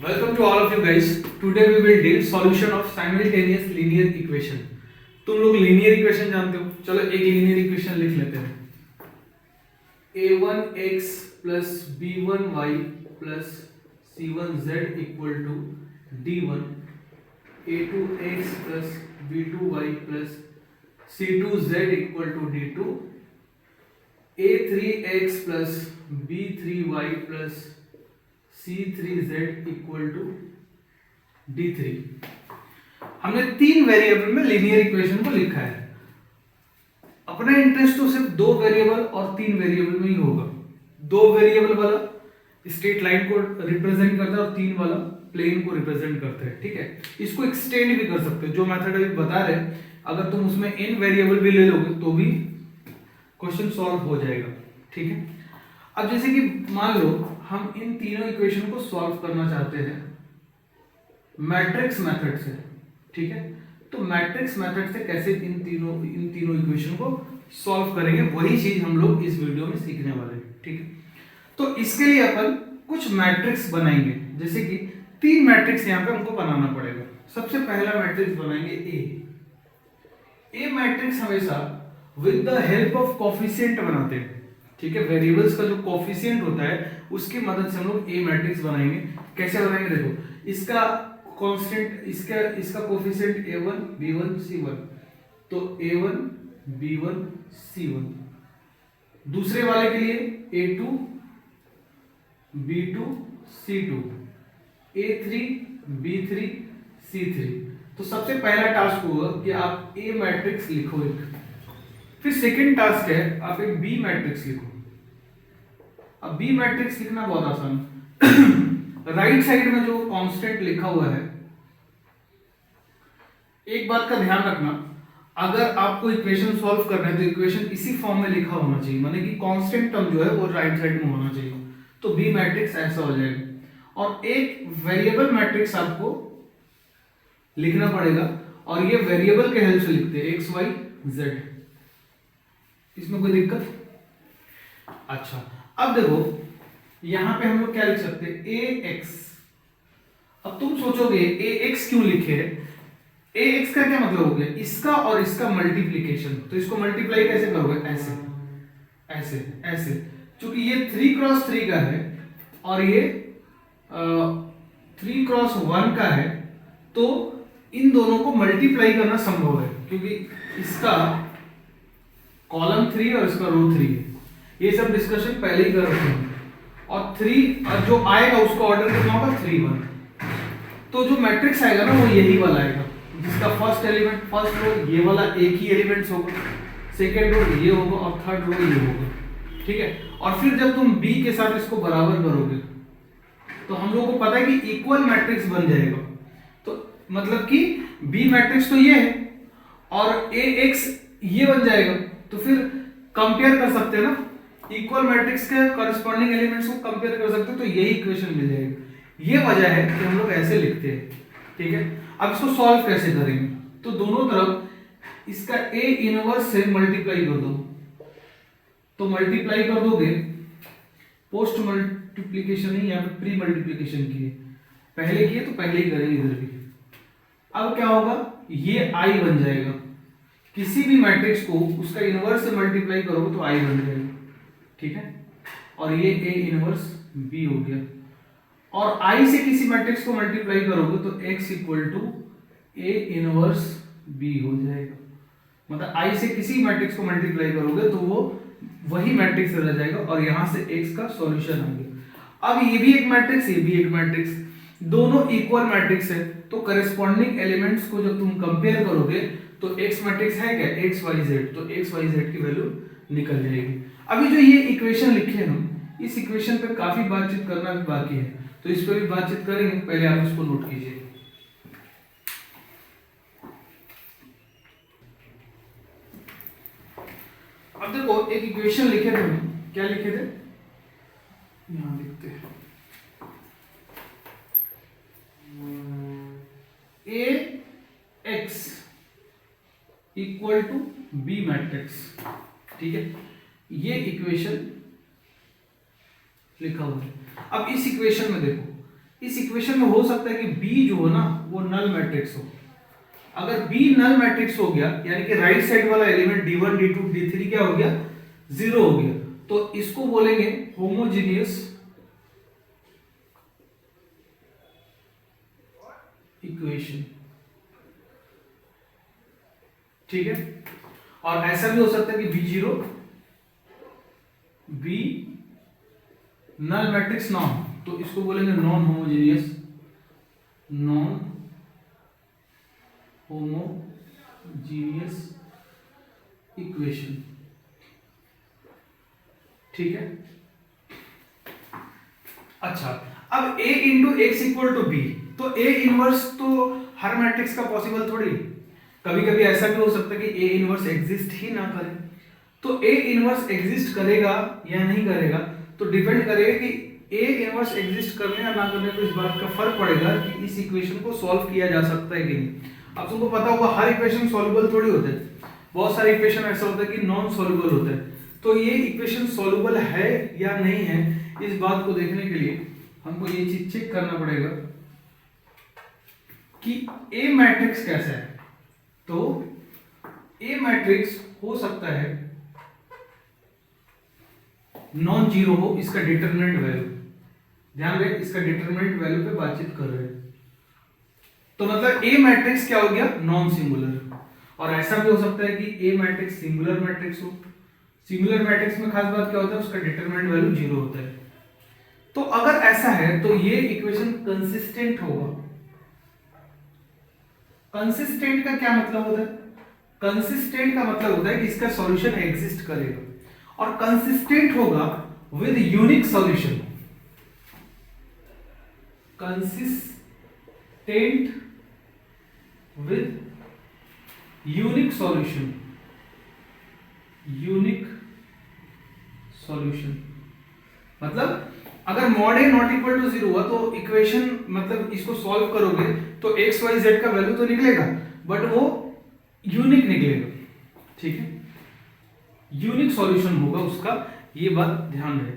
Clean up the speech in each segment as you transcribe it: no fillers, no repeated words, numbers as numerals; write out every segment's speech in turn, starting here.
Welcome to all of you guys. Today we will deal solution of simultaneous linear equation. तुम लोग linear equation जानते हो, चलो एक linear equation लिख लेते हैं. a1x plus b1y plus c1z equal to d1, a2x plus b2y plus c2z equal to d2, a3x plus b3y plus c3z equal to d3. हमने तीन वेरिएबल में लीनियर इक्वेशन को लिखा है. अपना इंटरेस्ट तो सिर्फ दो वेरिएबल और तीन वेरिएबल में ही होगा. दो वेरिएबल वाला स्ट्रेट लाइन को रिप्रेजेंट करता है और तीन वाला प्लेन को रिप्रेजेंट करता है. ठीक है, इसको एक्सटेंड भी कर सकते हो. जो मेथड अभी बता रहे हैं, अगर तुम उसमें इन वेरिएबल भी ले लोगे तो भी क्वेश्चन सॉल्व हो जाएगा. ठीक है, अब जैसे कि मान लो हम इन तीनों इक्वेशन को सॉल्व करना चाहते हैं मैट्रिक्स मेथड से. ठीक है, तो मैट्रिक्स मेथड से कैसे इन तीनों इक्वेशन को सॉल्व करेंगे, वही चीज हम लोग इस वीडियो में सीखने वाले हैं. ठीक है, तो इसके लिए अपन कुछ मैट्रिक्स बनाएंगे. जैसे कि तीन मैट्रिक्स यहाँ पे हमको बनाना पड़ेगा. सबसे पहला मैट्रिक्स बनाएंगे ए मैट्रिक्स हमेशा with the help of coefficient बनाते हैं. ठीक है, वेरिएबल्स का जो कोफिशिएंट होता है उसकी मदद से हम लोग ए मैट्रिक्स बनाएंगे. कैसे बनाएंगे, देखो इसका कांस्टेंट, इसका कोफिशिएंट a1 b1 c1, तो a1 b1 c1. दूसरे वाले के लिए a2 b2 c2, a3 b3 c3. तो सबसे पहला टास्क होगा कि आप ए मैट्रिक्स लिखो एक. फिर सेकंड टास्क है आप एक बी मैट्रिक्स लिखो. अब बी मैट्रिक्स लिखना बहुत आसान. राइट साइड में जो कांस्टेंट लिखा हुआ है, एक बात का ध्यान रखना, अगर आपको इक्वेशन सॉल्व करना है तो इक्वेशन इसी फॉर्म में लिखा होना चाहिए, माने कि कांस्टेंट टर्म जो है वो राइट साइड में होना चाहिए. तो बी मैट्रिक्स ऐसा हो जाएगा. और एक वेरिएबल मैट्रिक्स आपको लिखना पड़ेगा, और ये वेरिएबल के हेल्प से लिखते हैं एक्स वाई जेड. इसमें कोई दिक्कत? अच्छा, अब देखो यहां पे हम लोग क्या लिख सकते हैं, ए एक्स. अब तुम सोचोगे ए एक्स क्यों लिखे? ए एक्स का क्या मतलब हो गया, इसका और इसका मल्टीप्लीकेशन. तो इसको मल्टीप्लाई कैसे करोगे, ऐसे ऐसे ऐसे. क्योंकि ये 3x3 का है और ये 3x1 का है, तो इन दोनों को मल्टीप्लाई करना संभव है, क्योंकि इसका कॉलम 3 और इसका रो 3 है. ये सब डिस्कशन पहले ही कर रखे हैं. और 3 और जो आएगा उसका ऑर्डर कितना होगा, 3 1. तो जो मैट्रिक्स आएगा ना वो यही वाला आएगा, जिसका फर्स्ट एलिमेंट, फर्स्ट रो ये वाला एक ही एलिमेंट्स होगा, सेकेंड रो ये होगा और थर्ड रो ये होगा. ठीक है, और फिर जब तुम बी के साथ इसको बराबर करोगे तो हम लोगों को पता है कि इक्वल मैट्रिक्स बन जाएगा. तो मतलब कि बी मैट्रिक्स तो ये है और ए एक्स ये बन जाएगा. तो फिर कंपेयर कर सकते हैं ना, इक्वल मैट्रिक्स के कॉरेस्पॉन्डिंग एलिमेंट्स को कंपेयर कर सकते हैं, तो यही इक्वेशन मिल जाएगी. ये वजह है कि हम लोग ऐसे लिखते हैं. ठीक है, अब इसको सॉल्व कैसे करेंगे, तो दोनों तरफ इसका ए इनवर्स से मल्टीप्लाई कर दो. तो मल्टीप्लाई कर दोगे, पोस्ट मल्टीप्लिकेशन ही या फिर प्री मल्टीप्लिकेशन किए, पहले किए तो पहले ही करेंगे इधर भी. अब क्या होगा, ये आई बन जाएगा. किसी भी मैट्रिक्स को उसका इनवर्स से मल्टीप्लाई करोगे तो आई बन जाएगा. ठीक है, और ये ए इनवर्स बी हो गया. और आई से किसी मैट्रिक्स को मल्टीप्लाई करोगे तो x equal to A inverse B हो जाएगा. मतलब आई से किसी मैट्रिक्स को मल्टीप्लाई करोगे तो वो वही मैट्रिक्स रह जाएगा, और यहां से x का सॉल्यूशन आ गया. अब ये भी एक मैट्रिक्स, ये भी एक मैट्रिक्स, दोनों इक्वल मैट्रिक्स है. तो करेस्पॉन्डिंग एलिमेंट्स को जब तुम कंपेयर करोगे तो x मैट्रिक्स है क्या, एक्स वाई जेड, तो एक्स वाई जेड की वैल्यू निकल जाएगी. अभी जो ये इक्वेशन लिखे हैं हम, इस इक्वेशन पे काफी बातचीत करना भी बाकी है, तो इस पर भी बातचीत करेंगे. पहले आप इसको नोट कीजिए. अब देखो एक इक्वेशन लिखे थे हम, क्या लिखे थे, यहां लिखते हैं A x equal to B matrix. ठीक है, ये इक्वेशन लिखा हुआ है. अब इस इक्वेशन में देखो, इस इक्वेशन में हो सकता है कि बी जो हो ना वो नल मैट्रिक्स हो। अगर बी नल मैट्रिक्स हो गया यानी कि राइट साइड वाला एलिमेंट d1 d2 d3 क्या हो गया, जीरो हो गया, तो इसको बोलेंगे होमोजीनियस इक्वेशन। ठीक है, और ऐसा भी हो सकता है कि B zero B null matrix ना हो, तो इसको बोलेंगे नॉन होमोजीनियस इक्वेशन। ठीक है, अच्छा अब a into x equal to B, तो a इनवर्स तो हर मैट्रिक्स का पॉसिबल थोड़ी, कभी कभी ऐसा भी हो सकता है कि a इनवर्स एग्जिस्ट ही ना करे। तो a इनवर्स एग्जिस्ट करेगा या नहीं करेगा तो डिपेंड करेगा कि a इनवर्स एग्जिस्ट करने या ना करने पर इस बात का फर्क पड़ेगा कि इस इक्वेशन को सॉल्व किया जा सकता है कि नहीं। अब तुमको पता होगा हर इक्वेशन सॉल्युबल थोड़ी होते हैं, बहुत सारे इक्वेशन ऐसा होता है कि नॉन सॉल्युबल होते हैं। तो ये इक्वेशन सॉल्युबल है या नहीं है, इस बात को देखने के लिए हमको ये चीज चेक करना पड़ेगा कि ए मैट्रिक्स कैसा है। तो ए मैट्रिक्स हो सकता है नॉन जीरो हो, इसका डिटरमिनेंट वैल्यू, ध्यान रहे इसका डिटरमिनेंट वैल्यू पे बातचीत कर रहे हैं, तो मतलब ए मैट्रिक्स क्या हो गया, नॉन सिंगुलर। और ऐसा भी हो सकता है कि ए मैट्रिक्स सिंगुलर मैट्रिक्स हो। सिंगुलर मैट्रिक्स में खास बात क्या होता है, उसका डिटरमिनेंट वैल्यू जीरो होता है। तो अगर ऐसा है तो ये इक्वेशन कंसिस्टेंट होगा। कंसिस्टेंट का क्या मतलब होता है, कंसिस्टेंट का मतलब होता है कि इसका सॉल्यूशन एग्जिस्ट करेगा, और कंसिस्टेंट होगा with unique solution. Consistent with unique solution, unique solution मतलब अगर mod A not equal to zero हुआ तो इक्वेशन मतलब इसको सॉल्व करोगे तो एक्स वाई जेड का वैल्यू तो निकलेगा बट वो यूनिक निकलेगा। ठीक है, यूनिक सॉल्यूशन होगा उसका, ये बात ध्यान रहे।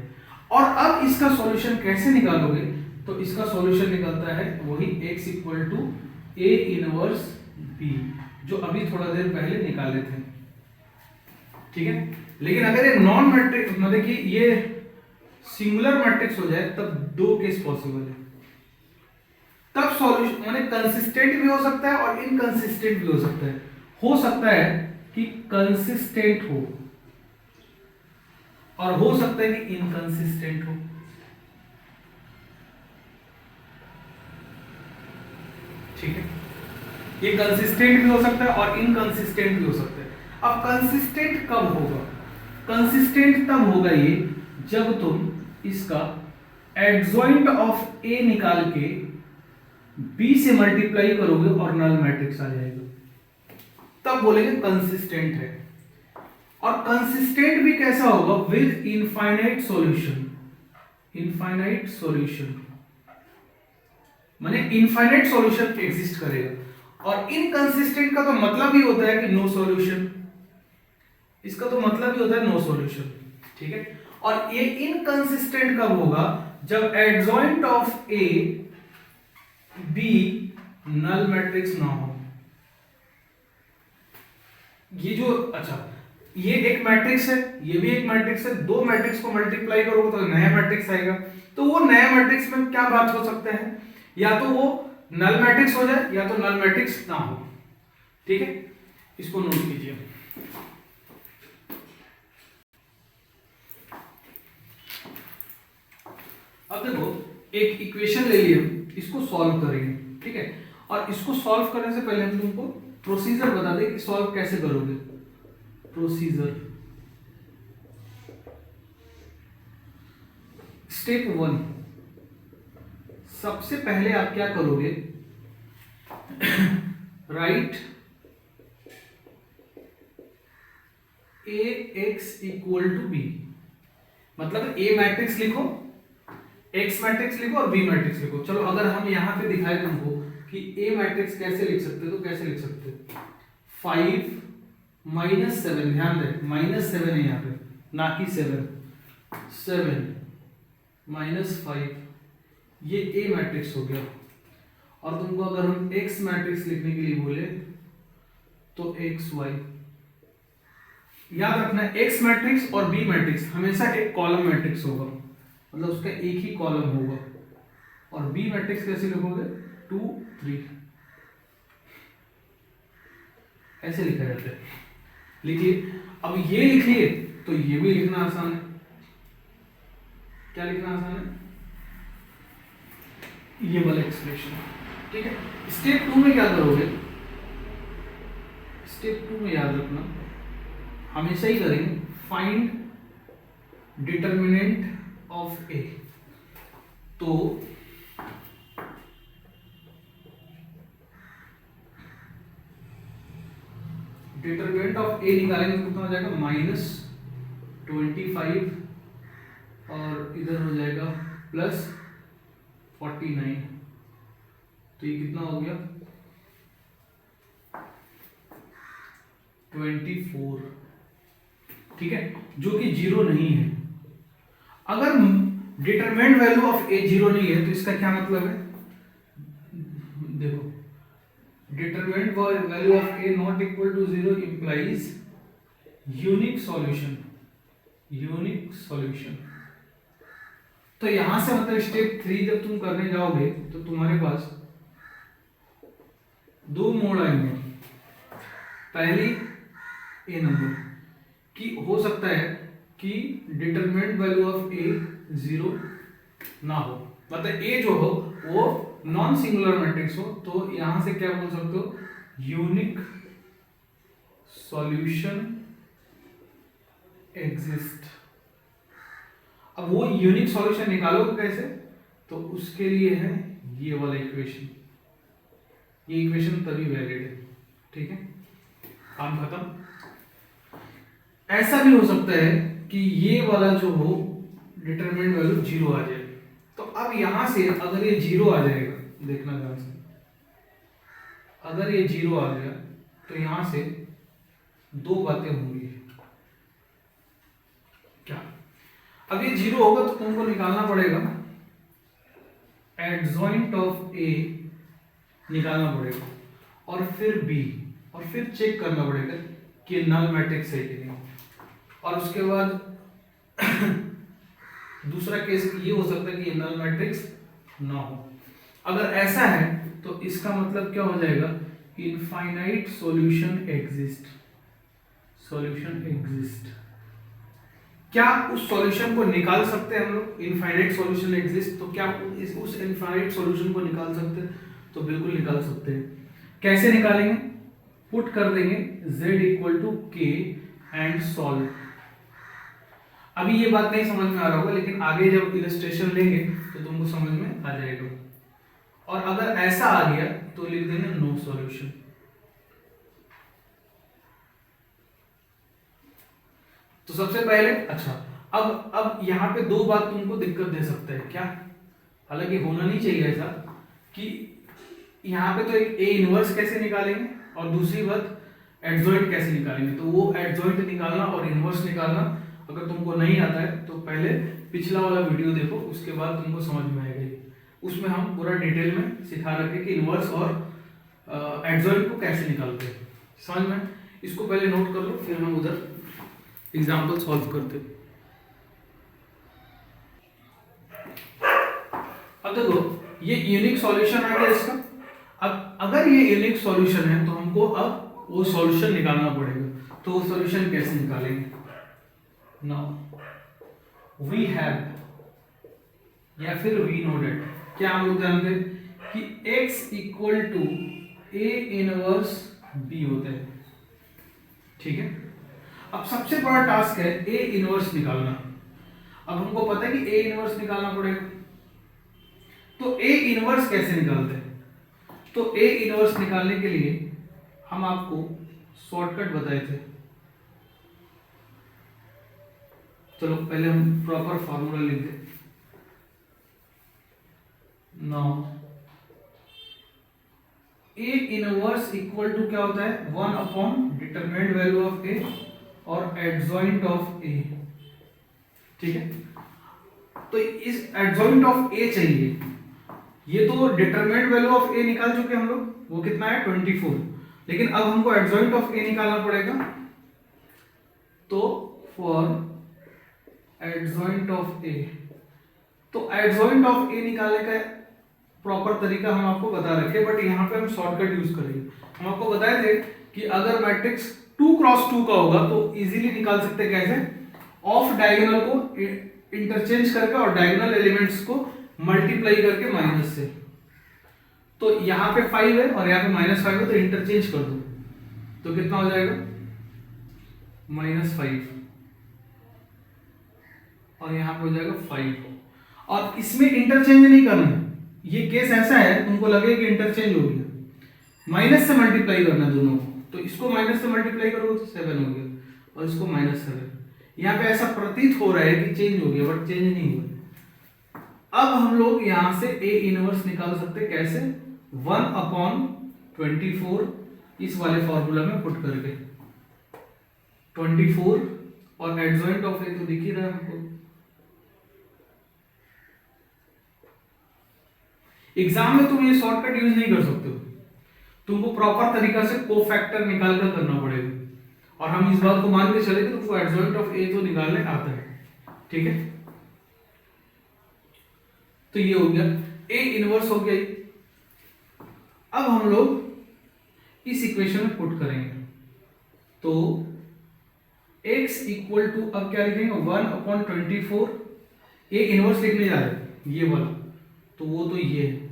और अब इसका सॉल्यूशन कैसे निकालोगे, तो इसका सॉल्यूशन निकलता है वही x equal to A inverse B, जो अभी थोड़ा देर पहले निकाले थे। ठीक है, लेकिन अगर ये नॉन मैट्रिक्स मतलब कि ये सिंगुलर मैट्रिक्स हो जाए तब दो केस पॉसिबल है, तब सॉल्यूशन माने कंसिस्टेंट भी हो सकता है और इनकंसिस्टेंट भी हो सकता है। हो सकता है कि कंसिस्टेंट हो और हो सकता है कि इनकंसिस्टेंट हो। ठीक है, ये कंसिस्टेंट भी हो सकता है और इनकंसिस्टेंट भी हो सकता है। अब कंसिस्टेंट कब होगा, कंसिस्टेंट तब होगा ये जब तुम इसका एडजॉइंट ऑफ ए निकाल के बी से मल्टीप्लाई करोगे और नल मैट्रिक्स आ जाएगा, तब बोलेंगे कंसिस्टेंट है। और कंसिस्टेंट भी कैसा होगा, with infinite solution. Infinite solution माने इनफाइनाइट सॉल्यूशन एग्जिस्ट करेगा। और इनकंसिस्टेंट का तो मतलब ही होता है कि नो सॉल्यूशन, इसका तो मतलब ही होता है नो सॉल्यूशन। ठीक है, और ये इनकंसिस्टेंट कब होगा, जब adjoint of A B null matrix ना हो। ये जो अच्छा ये एक मैट्रिक्स है, ये भी एक मैट्रिक्स है, दो मैट्रिक्स को मल्टीप्लाई करोगे तो नया मैट्रिक्स आएगा। तो वो नया मैट्रिक्स में क्या बात हो सकता है, या तो वो नल मैट्रिक्स हो जाए या तो नल मैट्रिक्स ना हो। ठीक है, इसको नोट कीजिए। अब देखो एक इक्वेशन ले लिए, इसको सॉल्व करेंगे। ठीक है, और इसको सॉल्व करने से पहले हम तुमको प्रोसीजर बता दें कि सॉल्व कैसे करोगे। प्रोसीजर स्टेप 1, सबसे पहले आप क्या करोगे, write A x equal to B, मतलब ए मैट्रिक्स लिखो, एक्स मैट्रिक्स लिखो और बी मैट्रिक्स लिखो। चलो अगर हम यहां पे दिखाए तुमको कि ए मैट्रिक्स कैसे लिख सकते हो, तो कैसे लिख सकते हो, 5 -7, ध्यान दे -7 है यहाँ पे ना कि 7 -5 ये ए मैट्रिक्स हो गया। और तुमको अगर हम एक्स मैट्रिक्स लिखने के लिए बोले तो एक्स वाई, याद रखना एक्स मैट्रिक्स और बी मैट्रिक्स हमेशा एक कॉलम मैट्रिक्स होगा, मतलब उसका एक ही कॉलम होगा। और बी मैट्रिक्स कैसे लिखोगे, 2 3, ऐसे लिखा जाता है। लिखिए, अब ये लिखिए तो ये भी लिखना आसान है। क्या लिखना आसान है, ये वाला एक्सप्रेशन। ठीक है, स्टेप 2 में क्या करोगे, स्टेप 2 में याद रखना हमेशा ही करेंगे फाइंड डिटर्मिनेंट ऑफ ए। तो डिटर्मिनेंट ऑफ ए निकालेंगे तो कितना हो जाएगा, -25 और इधर हो जाएगा +49। तो ये कितना हो गया, 24। ठीक है, जो कि 0 नहीं है। अगर डिटरमिनेंट वैल्यू ऑफ ए 0 नहीं है तो इसका क्या मतलब है, देखो determinant value of A not equal to 0 implies unique solution, unique solution. तो यहां से मतलब स्टेप 3 जब तुम करने जाओगे तो तुम्हारे पास 2 मोड आएंगे। पहली ए नंबर कि हो सकता है कि डिटरमिनेंट वैल्यू ऑफ ए 0 ना हो, मतलब ए जो हो वो नॉन सिंगुलर मैट्रिक्स हो, तो यहां से क्या बोल सकते हो, यूनिक सॉल्यूशन एग्जिस्ट। अब वो यूनिक सॉल्यूशन निकालोगे कैसे, तो उसके लिए है ये वाला इक्वेशन, ये इक्वेशन तभी वैलिड है। ठीक है, काम खत्म। ऐसा भी हो सकता है कि ये वाला जो हो डिटरमिनेंट वैल्यू 0 आ जाए। तो अब यहां से अगर ये 0 आ जाएगा, देखना ध्यान से, अगर ये 0 आ गया तो यहां से 2 बातें होंगी। क्या, अब ये 0 होगा तो तुमको निकालना पड़ेगा एडजॉइंट ऑफ ए, निकालना पड़ेगा, और फिर बी, और फिर चेक करना पड़ेगा कि नल मैट्रिक्स है कि नहीं। और उसके बाद दूसरा केस ये हो सकता है कि नल मैट्रिक्स ना हो। अगर ऐसा है तो इसका मतलब क्या हो जाएगा, infinite solution exist, solution exist. क्या उस सॉल्यूशन को निकाल सकते हैं हम लोग, इनफाइनाइट सॉल्यूशन एग्जिस्ट, तो क्या उस इनफाइनाइट सॉल्यूशन को निकाल सकते हैं, तो बिल्कुल निकाल सकते हैं। कैसे निकालेंगे, पुट कर देंगे z = k एंड सॉल्व। अभी ये बात नहीं समझ में आ रहा होगा, लेकिन आगे जब इलस्ट्रेशन लेंगे तो तुमको समझ में आ जाएगा। और अगर ऐसा आ गया तो लिख देंगे नो सॉल्यूशन। तो सबसे पहले अच्छा, अब यहां पे 2 बात तुमको दिक्कत दे सकता है। क्या, हालांकि होना नहीं चाहिए ऐसा, कि यहां पे तो एक ए इनवर्स कैसे निकालेंगे और दूसरी बात एडजॉइंट कैसे निकालेंगे। तो वो एडजॉइंट निकालना और इनवर्स निकालना अगर तुमको नहीं आता है तो पहले पिछला वाला वीडियो देखो, उसके बाद तुमको समझ में आएगा। उसमें हम पूरा डिटेल में सिखा रखे कि इनवर्स और एडजॉइंट को कैसे निकालते हैं। समझ में, इसको पहले नोट कर लो, फिर हम उधर एग्जाम्पल सॉल्व करते। अब देखो ये यूनिक सॉल्यूशन आ गया इसका। अब अगर ये यूनिक सॉल्यूशन है तो हमको अब वो सॉल्यूशन निकालना पड़ेगा। तो वो सॉल्यूशन कैसे निकालेंगे, नाउ वी हैव या फिर वी नो दैट, क्या हम लोग जानते हैं कि x = a इनवर्स b होता है। ठीक है, अब सबसे बड़ा टास्क है a इनवर्स निकालना। अब हमको पता है कि a इनवर्स निकालना पड़ेगा, तो a इनवर्स कैसे निकालते हैं। तो a इनवर्स निकालने के लिए हम आपको शॉर्टकट बताए थे। चलो पहले हम प्रॉपर फार्मूला लिख दें। Now a inverse equal to क्या होता है, 1 डिटरमिनेंट वैल्यू ऑफ a और एडजॉइंट ऑफ a। ठीक है, तो इस एडजॉइंट ऑफ a चाहिए, ये तो डिटरमिनेंट वैल्यू ऑफ ए निकाल चुके हम लोग, वो कितना है 24, लेकिन अब हमको एडजॉइंट ऑफ ए निकालना पड़ेगा। तो फॉर एडजॉइंट ऑफ ए, तो एडजॉइंट ऑफ ए निकालने का प्रॉपर तरीका हम आपको बता रखे, बट यहाँ पे हम शॉर्टकट यूज करेंगे। हम आपको बताए थे कि अगर मैट्रिक्स 2 क्रॉस 2 का होगा तो इजीली निकाल सकते हैं कैसे, ऑफ डायगोनल को इंटरचेंज करके और डायगोनल एलिमेंट्स को मल्टीप्लाई करके माइनस से। तो यहाँ पे 5 है और यहाँ पे -5 है, तो इंटरचेंज कर दो तो कितना हो जाएगा -5, और यहाँ पे हो जाएगा 5। और इसमें इंटरचेंज नहीं करना है, ये केस ऐसा है तुमको लगे कि इंटरचेंज हो गया, माइनस से मल्टीप्लाई करना है दोनों को। तो इसको माइनस से मल्टीप्लाई करो तो 7 हो गया, और इसको -7। यहाँ पे ऐसा प्रतीत हो रहा है कि चेंज हो गया, बट चेंज नहीं हुआ। अब हम लोग यहां से ए इनवर्स निकाल सकते हैं कैसे, 1/24 इस वाले फॉर्मूला में पुट करके 24, और एडजॉइंट ऑफ ए तो दिख ही रहा है हमको। एग्जाम में तुम ये शॉर्टकट यूज नहीं कर सकते हो, तुमको प्रॉपर तरीका से कोफैक्टर निकाल कर करना पड़ेगा, और हम इस बात को मान के चले कि तुमको एडजॉइंट ऑफ ए तो निकालने आता है। ठीक है, तो ये हो गया ए इनवर्स हो गया। अब हम लोग इस इक्वेशन में पुट करेंगे, तो x इक्वल टू, अब क्या लिखेंगे 1/24, ए इनवर्स लिखने जा रहे हैं ये वाला, तो वो तो ये है।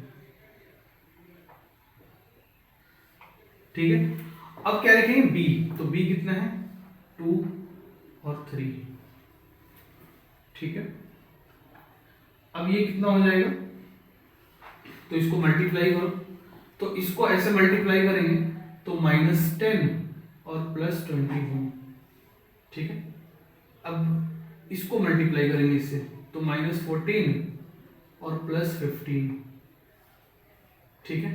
ठीक है, अब क्या लिखेंगे b, तो b कितना है 2 और 3। ठीक है, अब ये कितना हो जाएगा, तो इसको मल्टीप्लाई करो, तो इसको ऐसे मल्टीप्लाई करेंगे तो -10 और +21। ठीक है, अब इसको मल्टीप्लाई करेंगे इससे तो -14 और +15। ठीक है,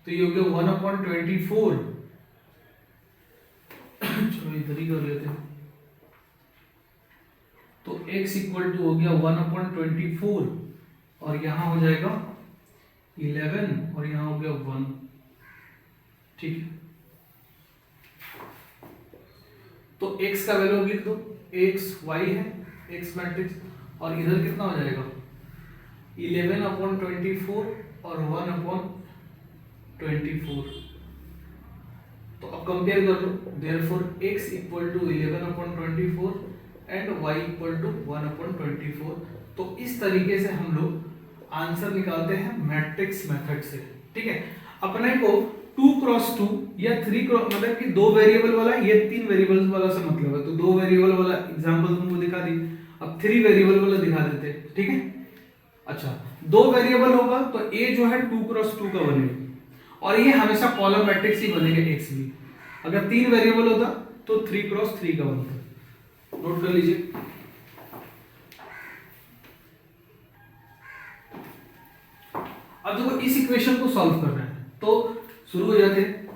तो ये हो गया 1/24। चलो इधर ही कर लेते हैं, तो x इक्वल टू हो गया 1/24, और यहां हो जाएगा 11, और यहां हो गया 1। ठीक है, तो x का वैल्यू लिख दो, x y है x मैट्रिक्स, और इधर कितना हो जाएगा 11/24 और 1/24। तो अब कंपेयर कर लो, therefore x equal to 11/24 and y equal to 1/24। तो इस तरीके से हम लोग आंसर निकालते हैं मैट्रिक्स मेथड से। ठीक है, अपने को 2 क्रॉस 2 या 3 क्रॉस, मतलब कि 2 वेरिएबल वाला, ये 3 वेरिएबल्स वाला से मतलब है, तो 2 वेरिएबल वाला एग्जांपल तुमको दिखा दी। अब 3 वेरिएबल वाला दिखा देते हैं। ठीक है, अच्छा 2 वेरिएबल होगा तो a जो है 2 क्रॉस 2 का बनेगा, और ये हमेशा कॉलम मैट्रिक्स ही बनेगा x भी। अगर 3 वेरिएबल होता तो 3 क्रॉस 3 का बनता। नोट कर लीजिए। अब देखो इस इक्वेशन को सॉल्व करना है, तो शुरू हो जाते हैं।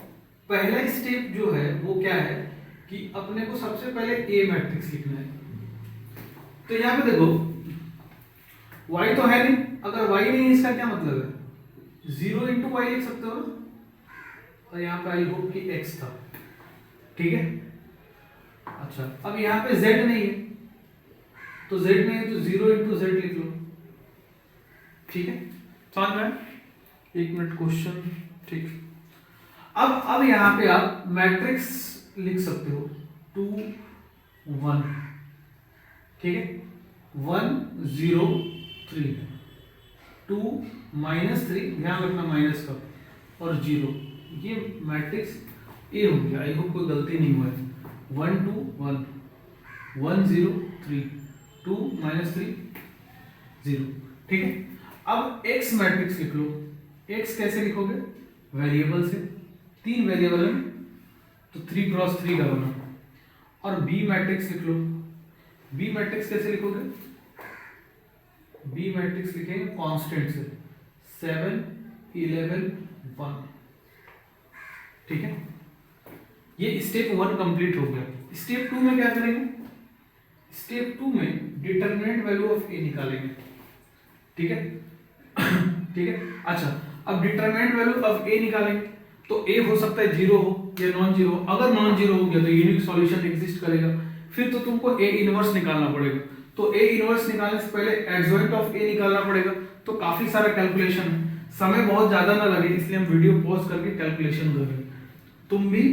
पहला स्टेप जो है वो क्या है कि अपने को सबसे पहले ए मैट्रिक्स लिखना है। तो यहां पे देखो y तो है नहीं, अगर y नहीं इसका क्या मतलब है 0 × y लिख सकते हो ना, और यहाँ पे आई होप कि x था। ठीक है, अच्छा अब यहाँ पे z नहीं है, तो z नहीं है तो 0 × z लिख लो। ठीक है, समझ में, 1 मिनट क्वेश्चन। ठीक, अब यहाँ पे आप मैट्रिक्स लिख सकते हो 2 1। ठीक है, 1 0 3, 2 -3, ध्यान रखना माइनस का, और 0, ये मैट्रिक्स ए हो गया। आई होप कोई गलती नहीं हुआ है। 1 2 1, 1 0 3, 2 -3 0। ठीक है, अब x मैट्रिक्स लिख लो। x कैसे लिखोगे, वेरिएबल से, 3 वेरिएबल है तो 3 क्रॉस 3 का बना। और b मैट्रिक्स लिख लो। b मैट्रिक्स कैसे लिखोगे, b मैट्रिक्स लिखेंगे कांस्टेंट से, 7 11 1। ठीक है, ये स्टेप 1 कंप्लीट हो गया। स्टेप 2 में क्या करेंगे, स्टेप 2 में डिटरमिनेंट वैल्यू ऑफ ए निकालेंगे। ठीक है, ठीक है। अच्छा, अब डिटरमिनेंट वैल्यू ऑफ ए निकालेंगे, तो ए हो सकता है जीरो हो या नॉन जीरो। अगर नॉन जीरो हो गया तो यूनिक सॉल्यूशन एग्जिस्ट करेगा, फिर तो तुमको ए इनवर्स निकालना पड़ेगा। तो ए इनवर्स निकालने से पहले एडजॉइंट ऑफ ए निकालना पड़ेगा, तो काफी सारा कैलकुलेशन है, समय बहुत ज्यादा ना लगे, इसलिए हम वीडियो पॉज करके कैलकुलेशन कर रहे हैं। तुम भी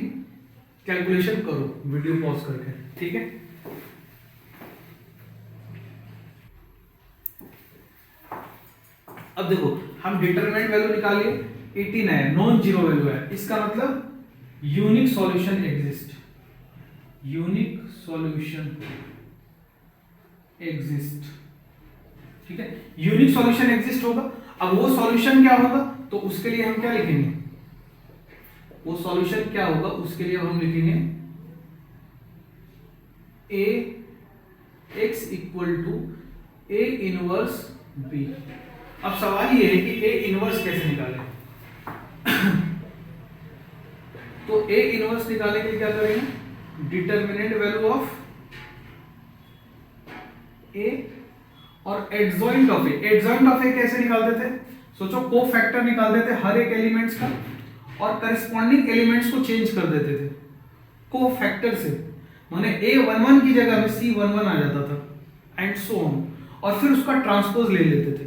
कैलकुलेशन करो वीडियो पॉज करके, ठीक है। अब देखो, हम डिटरमिनेंट वैल्यू निकाल लिए, 18 है, नॉन जीरो वैल्यू है, इसका मतलब unique solution exist, unique solution exist, ठीक है। यूनिक सॉल्यूशन एग्जिस्ट होगा। अब वो सॉल्यूशन क्या होगा, तो उसके लिए हम क्या लिखेंगे, वो सॉल्यूशन क्या होगा उसके लिए हम लिखेंगे A x equal to A inverse B. अब सवाल ये है कि ए इनवर्स कैसे निकालें। तो ए इनवर्स निकालने के लिए क्या करेंगे, डिटरमिनेंट वैल्यू ऑफ ए और adjoint of A. Adjoint of A कैसे निकालते थे, सोचो, को फैक्टर निकालते थे हर एक एलिमेंट्स का और करस्पॉन्डिंग एलिमेंट्स को चेंज कर देते थे को फैक्टर से, माने A11 की जगह में C11 आ जाता था एंड सो ऑन, और फिर उसका ट्रांसपोज ले लेते थे।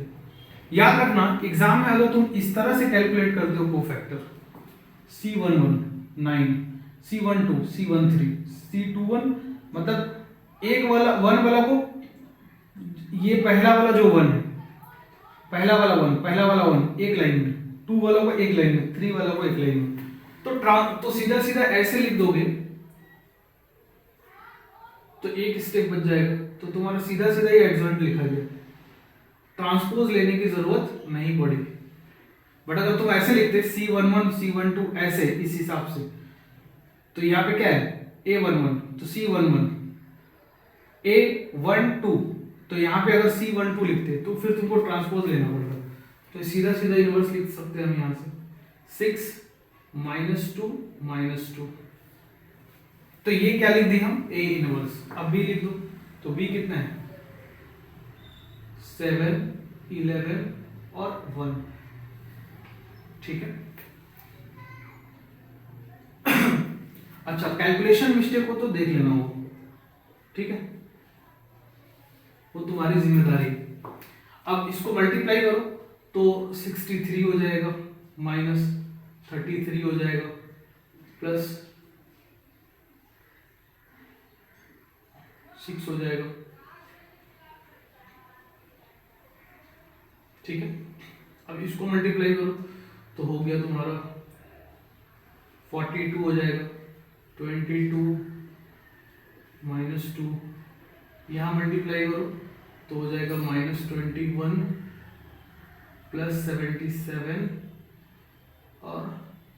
याद रखना, एग्जाम में अगर तुम इस तरह से कैलकुलेट करते हो को factor, C11 9, C12 C13 C21, मतलब एक वाला वन वाला को, ये पहला वाला जो वन है, पहला वाला वन एक लाइन में, 2 वाला को एक लाइन में, 3 वाला को एक लाइन में, तो सीधा सीधा ऐसे लिख दोगे तो एक स्टेप बच जाएगा, तो तुम्हारा सीधा सीधा ये एडजॉइंट लिखा गया, ट्रांसपोज लेने की जरूरत नहीं पड़ी। बट अगर तुम ऐसे लिखते C11 C12 ऐसे इस हिसाब से, तो यहाँ पे क्या है A11 तो C11, A12 तो यहाँ पे अगर C12 लिखते तो फिर तुमको ट्रांसपोज लेना पड़ेगा, तो सीधा सीधा इनवर्स लिख सकते हैं हम यहाँ से 6 -2 -2, तो ये क्या लिख दी हम A इनवर्स। अब B लिख दो, तो B कितना है 7 11 और 1, ठीक है। अच्छा, कैलकुलेशन मिस्टेक हो तो देख लेना वो, ठीक है, वो तुम्हारी जिम्मेदारी है। अब इसको मल्टीप्लाई करो तो 63 हो जाएगा, -33 हो जाएगा, प्लस 6 हो जाएगा, ठीक है। अब इसको मल्टीप्लाई करो तो हो गया तुम्हारा 42 हो जाएगा, 22 -2, यहाँ मल्टीप्लाई करो तो हो जाएगा -21 प्लस 77 और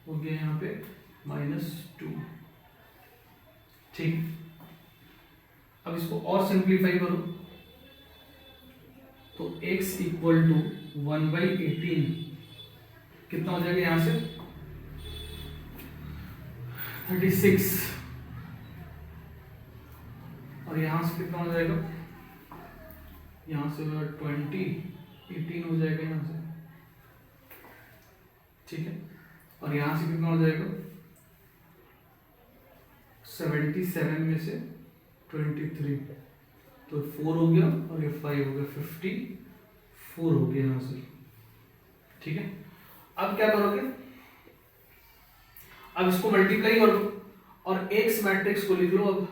हो गया यहाँ पे -2, ठीक। अब इसको और सिंप्लीफाई करो तो x इक्वल टू 1/18 कितना हो जाएगा यहाँ से 36, और यहाँ से कितना हो जाएगा, यहाँ से 18 हो जाएगा यहाँ से, ठीक है। और यहाँ से कितना हो जाएगा 77 में से 23, तो 4 हो गया और ये 5 हो गया, 54 हो गया यहाँ से, ठीक है। अब क्या करोगे, अब इसको मल्टीप्लाई कर दो और एक्स मैट्रिक्स को लिख लो, अब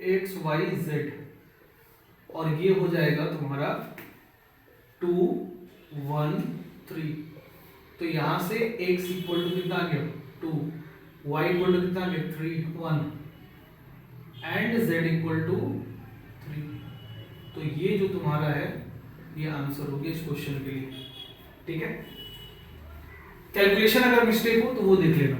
एक्स वाई जेड, और ये हो जाएगा तुम्हारा 2 1 3, तो यहां से x इक्वल टू कितना आ गया 2, y इक्वल टू कितना आ गया 3 1 एंड z इक्वल टू 3, तो ये जो तुम्हारा है ये आंसर हो गया इस क्वेश्चन के लिए, ठीक है। कैलकुलेशन अगर मिस्टेक हो तो वो देख लेना।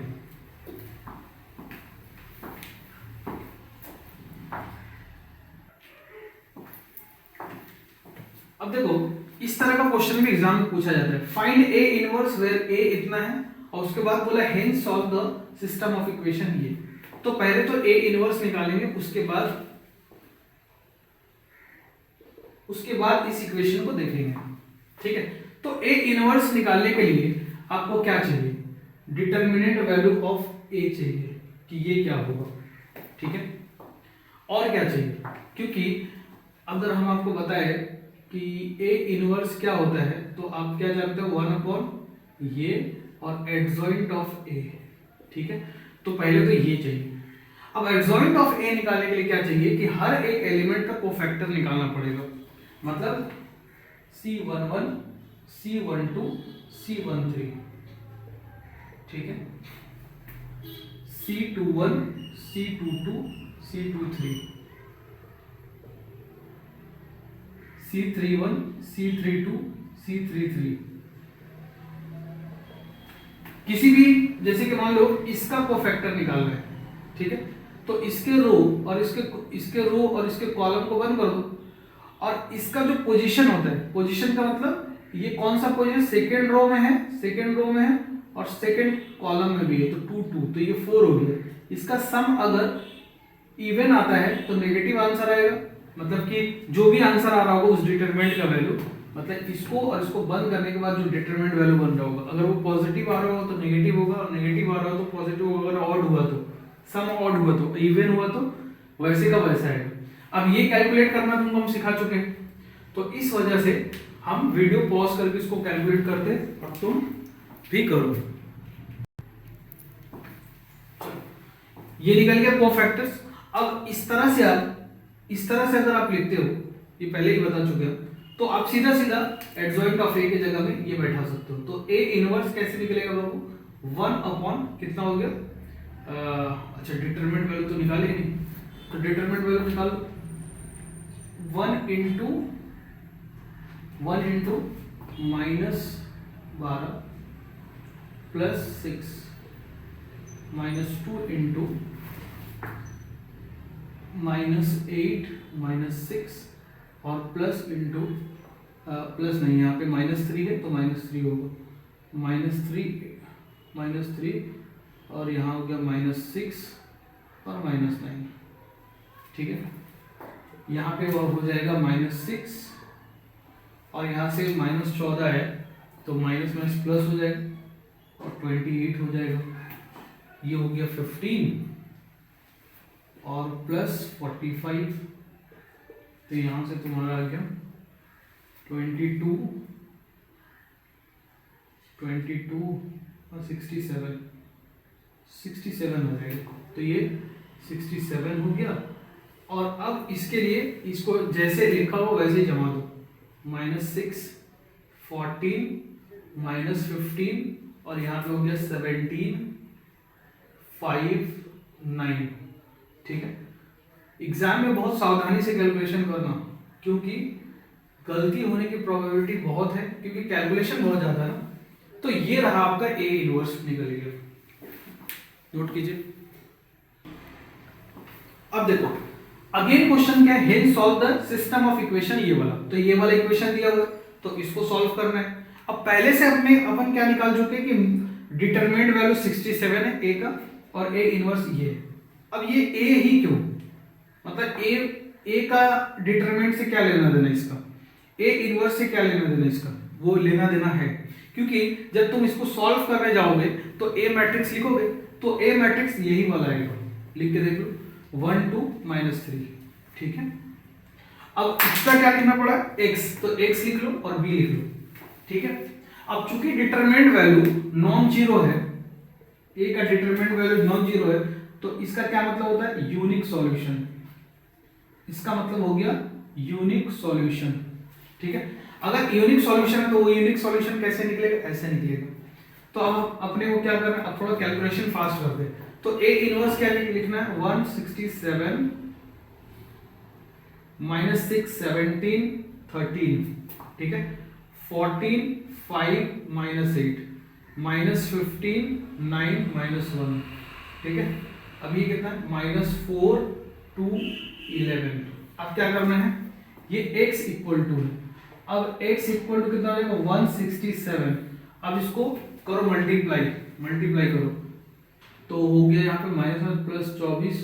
अब देखो, इस तरह का क्वेश्चन भी एग्जाम में पूछा जाता है, फाइंड ए इनवर्स वेयर ए इतना है और उसके बाद बोला hence solve the system of equation ये, तो पहले तो ए इनवर्स निकालेंगे, उसके बाद इस इक्वेशन को देखेंगे, ठीक है। तो ए इनवर्स निकालने के लिए आपको क्या चाहिए, डिटर्मिनेंट वैल्यू ऑफ ए चाहिए कि ये क्या होगा, ठीक है। और क्या चाहिए, क्योंकि अगर हम आपको बताए कि ए इनवर्स क्या होता है तो आप क्या जानते हो, 1 ये और एडजॉइंट ऑफ ए, ठीक है। तो पहले तो ये चाहिए। अब एडजॉइंट ऑफ ए निकालने के लिए क्या चाहिए कि हर एक एलिमेंट का कोफैक्टर निकालना पड़ेगा, मतलब C11 C12 C13, ठीक है, C21 C22 C23 C31 C32 C33। किसी भी, जैसे कि मान लो इसका कोफैक्टर निकालना है, ठीक है, तो इसके रो और इसके कॉलम को बंद कर दो, और इसका जो पोजीशन होता है, पोजीशन का मतलब ये कौन सा पोजीशन, सेकेंड रो में है और सेकेंड कॉलम में भी है, तो 2 2, तो ये 4 हो गया। इसका सम अगर इवन आता है तो नेगेटिव आंसर आएगा, मतलब कि जो भी आंसर आ रहा होगा उस डिटरमिनेंट का वैल्यू, मतलब इसको और इसको बंद करने के बाद जो डिटरमिनेंट वैल्यू बन रहा होगा, अगर वो पॉजिटिव आ रहा हो तो नेगेटिव होगा, और नेगेटिव आ रहा हो तो पॉजिटिव होगा, अगर ऑड हुआ तो, सम ऑड हुआ तो, इवन हुआ तो वैसे का वैसा है। अब ये कैलकुलेट करना तुमको हम सिखा चुके हैं, तो इस वजह से हम वीडियो पॉज करके इसको कैलकुलेट करते हैं और तुम भी करो। ये निकल गया कोफैक्टर्स। अब इस तरह से अगर आप लिखते हो, ये पहले ही बता चुके हैं, तो आप सीधा एडजॉइंट ऑफ ए की जगह में ये बैठा सकते हो। तो ए इनवर्स कैसे निकलेगा बाबू, 1 अपॉन कितना हो गया, अच्छा डिटरमिनेंट वैल्यू तो निकाले नहीं, तो डिटरमिनेंट वैल्यू निकालो, 1 इंटू -12 प्लस 6 -2 इंटू -8 -6 और प्लस इंटू प्लस नहीं, यहाँ पे -3 है तो -3 होगा, -3 और यहाँ हो गया -6 और -9, ठीक है। यहाँ पे वो हो जाएगा -6 और यहाँ से -14 है तो माइनस प्लस हो जाएगा और 28 हो जाएगा, ये हो गया 15 और प्लस 45, तो यहाँ से तुम्हारा आ गया 22 और 67 हो जाएगा, तो ये 67 हो गया। और अब इसके लिए इसको जैसे लिखा हो वैसे ही जमा दो, -6 14 -15 और यहाँ पे हो गया 17 5 9, ठीक है। एग्जाम में बहुत सावधानी से कैलकुलेशन करना, क्योंकि गलती होने की प्रोबेबिलिटी बहुत है, क्योंकि कैलकुलेशन बहुत ज्यादा है ना। तो ये रहा आपका ए इनवर्स निकल गया, नोट कीजिए। अब देखो अगेन क्वेश्चन क्या है, hence solve the system of equation, ये वाला, तो ये वाला इक्वेशन दिया हुआ है तो इसको सॉल्व करना है। अब पहले से अपन क्या निकाल चुके हैं कि डिटरमिनेंट वैल्यू 67 है ए का और ए इनवर्स ये है। अब ये ए ही क्यों, मतलब ए का डिटरमिनेंट से क्या लेना देना इसका, ए इनवर्स से क्या लेना देना इसका, वो लेना देना है, क्योंकि जब तुम इसको सॉल्व करने जाओगे तो ए मैट्रिक्स लिखोगे, तो ए मैट्रिक्स यही वाला आएगा, लिख के देख लो 1 2 -3, ठीक है। अब इसका क्या लिखना पड़ा, x, तो x लिख लो और b लिख लो, ठीक है। अब चूंकि डिटरमिनेंट वैल्यू नॉन जीरो है, a का डिटरमिनेंट वैल्यू नॉन जीरो है, तो इसका क्या मतलब होता है, यूनिक सॉल्यूशन, इसका मतलब हो गया यूनिक सॉल्यूशन, ठीक है। अगर यूनिक सॉल्यूशन है तो वो यूनिक सॉल्यूशन कैसे निकलेगा, ऐसे निकलेगा। तो अब अपने को क्या करना है, अब थोड़ा कैलकुलेशन फास्ट कर दे, तो ए इनवर्स क्या लिखना है, 167 -6 17 13, ठीक है, 14 5 -8 -15 9 -1, ठीक है। अब ये कितना है, -4 2 11। अब क्या करना है, ये x इक्वल टू है, अब x इक्वल टू कितना हो जाएगा 167। अब इसको करो मल्टीप्लाई करो, तो हो गया यहाँ पे -+24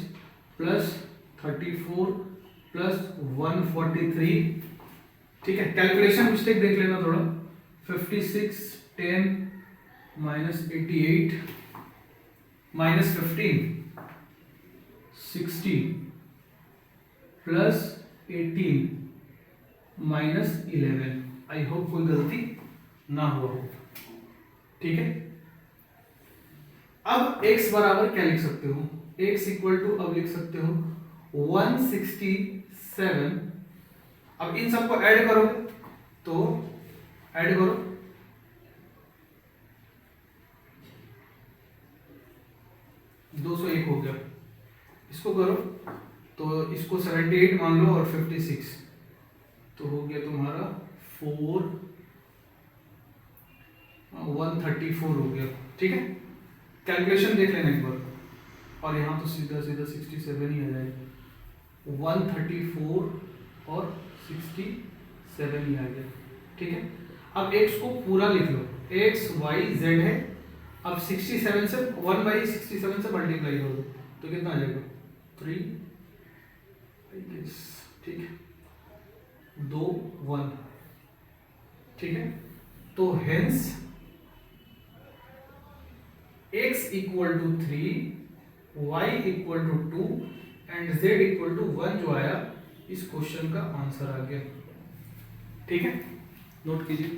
+34 +143, ठीक है। कैलकुलेशन मिस्टेक देख लेना थोड़ा, 56 10 minus 88 minus 15 60 plus 18 minus 11। I hope कोई गलती ना हुआ हो, ठीक है। अब x बराबर क्या लिख सकते हो, x इक्वल टू अब लिख सकते हो 167। अब इन सबको ऐड करो, तो ऐड करो, दो सौ एक हो गया। इसको करो तो इसको 78 मान लो और 56, तो हो गया तुम्हारा 134 हो गया, ठीक है। कैलकुलेशन देख लेना एक बार, और यहाँ तो सीधा सीधा 67 ही आ जाएगा, 134 और 67 ही आ गया, ठीक है। अब x को पूरा लिख लो, x y z है। अब 67 से 1/67 से मल्टीप्लाई कर दो तो कितना आ जाएगा 3, ठीक है, 2 1, ठीक है। तो hence x equal to 3, y equal to 2 and z equal to 1 जो आया इस क्वेश्चन का आंसर आ गया, ठीक है। नोट कीजिए।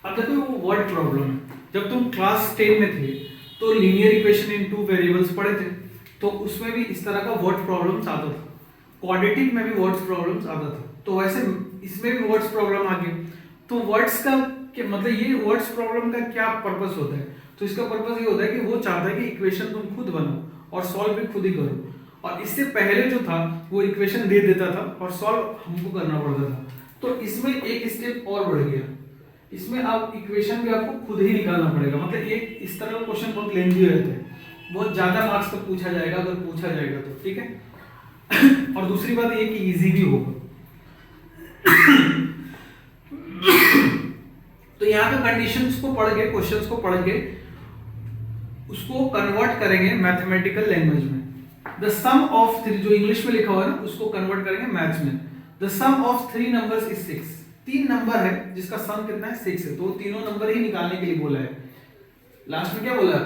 अब देखो वो वर्ड प्रॉब्लम है, जब तुम क्लास 10 में थे तो लीनियर इक्वेशन इन 2 वेरिएबल्स पढ़े थे, तो उसमें भी इस तरह का वर्ड प्रॉब्लम्स आता था, क्वाड्रेटिक में भी वर्ड्स प्रॉब्लम्स आता था, तो वैसे इसमें भी वर्ड्स प्रॉब्लम आ गए। तो वर्ड्स का मतलब ये वर्ड्स प्रॉब्लम का क्या पर्पस होता है, तो इसका पर्पस ये होता है कि वो चाहता है कि इक्वेशन तुम खुद बनाओ और सॉल्व भी खुद ही करो, और इससे पहले जो था वो इक्वेशन दे देता था और सॉल्व हमको करना पड़ता था। तो इसमें एक स्टेप और बढ़ गया, इसमें अब इक्वेशन भी आपको खुद ही निकालना पड़ेगा। मतलब एक इस तरह का क्वेश्चन बहुत लेंथी रहता है, बहुत ज्यादा मार्क्स तक पूछा जाएगा अगर पूछा जाएगा तो, ठीक है। और दूसरी बात ये कि इजी भी होगा। तो यहाँ पे कंडीशंस को पढ़ के, क्वेश्चंस को पढ़ के उसको कन्वर्ट करेंगे मैथमेटिकल लैंग्वेज में। द सम ऑफ 3, जो इंग्लिश में लिखा हुआ है ना उसको कन्वर्ट करेंगे मैथ्स में। The sum of 3 numbers is 6। 3 number है जिसका सम कितना है 6 है, तो तीनों नंबर ही निकालने के लिए बोला है। लास्ट में क्या बोला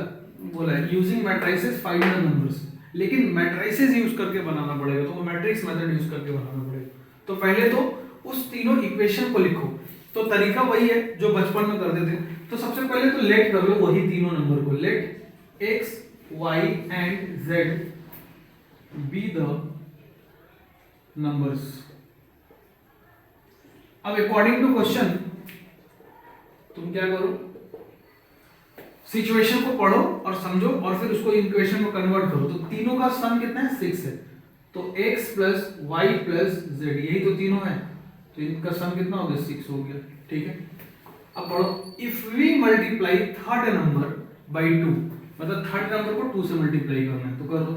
है using matrices find the numbers, लेकिन मैट्रिसेस यूज करके बनाना पड़ेगा, तो वो मैट्रिक्स मेथड यूज करके बनाना पड़ेगा। तो पहले तो उस तीनों इक्वेशन को लिखो, तो तरीका वही है जो बचपन में करते थे। तो सबसे पहले तो लेट कर लो वही तीनों नंबर को, let x y and z be the numbers. अब अकॉर्डिंग टू क्वेश्चन तुम क्या करो, सिचुएशन को पढ़ो और समझो और फिर उसको इक्वेशन में कन्वर्ट करो। तो तीनों का सम कितना है 6 है, तो x plus y plus z, यही तो तीनों है, तो इनका सम कितना हो गया 6 हो गया, ठीक है। अब पढ़ो, if we multiply third number by 2, मतलब थर्ड नंबर को 2 से मल्टीप्लाई करना है, तो कर दो।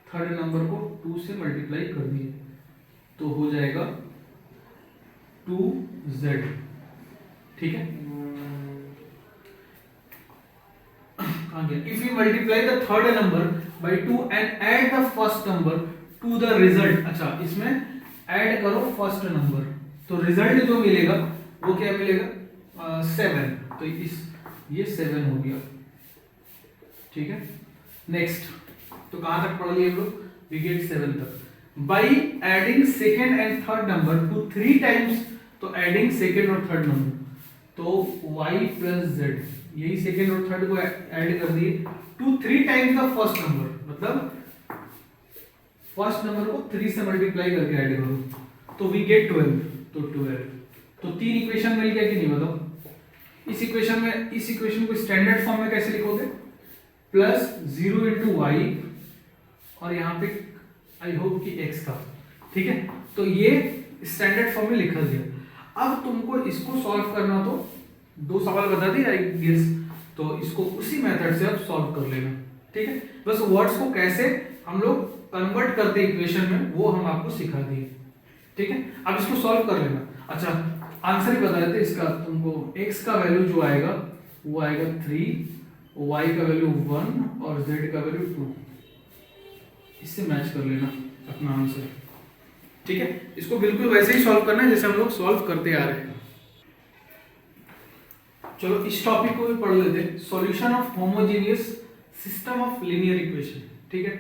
थर्ड नंबर को 2 से मल्टीप्लाई कर दिए तो हो जाएगा 2z, ठीक है। कहां गया, if you multiply the third number by 2 and add the first number two the result. अच्छा, इसमें ऐड करो फर्स्ट नंबर, तो रिजल्ट जो मिलेगा वो क्या मिलेगा 7, तो ये 7 हो गया, ठीक है। नेक्स्ट, तो कहां तक पढ़ लिए हम लोग, वी गेट 7 तक। By adding second and third number to 3 times, तो एडिंग सेकेंड और थर्ड नंबर, तो y प्लस z, यही सेकेंड और थर्ड को ऐड कर दिए to 3 times the first number, मतलब फर्स्ट नंबर को 3 से मल्टीप्लाई करके ऐड करो, तो वी गेट 12, तो 12। तो 3 इक्वेशन मिल गया कि नहीं बताओ। इस इक्वेशन को स्टैंडर्ड फॉर्म में कैसे लिखोगे, प्लस 0 इंटू वाई और यहाँ पे आई होप कि x था, ठीक है। तो ये स्टैंडर्ड फॉर्म में लिखा दिया। अब तुमको इसको सॉल्व करना, तो 2 सवाल बता दिए आई गेस, तो इसको उसी मेथड से अब सॉल्व कर लेना, ठीक है। बस वर्ड्स को कैसे हम लोग कन्वर्ट करते इक्वेशन में वो हम आपको सिखा दिए, ठीक है। अब इसको सॉल्व कर लेना। अच्छा, आंसर ही बता देते इसका तुमको। x का वैल्यू जो आएगा वो आएगा 3, y का वैल्यू 1 और z का वैल्यू 2, इससे मैच कर लेना अपना आंसर। ठीक है, इसको बिल्कुल वैसे ही सॉल्व करना है जैसे हम लोग सॉल्व करते आ रहे हैं। चलो इस टॉपिक को भी पढ़ लेते हैं, solution of homogeneous system of linear equation. ठीक है,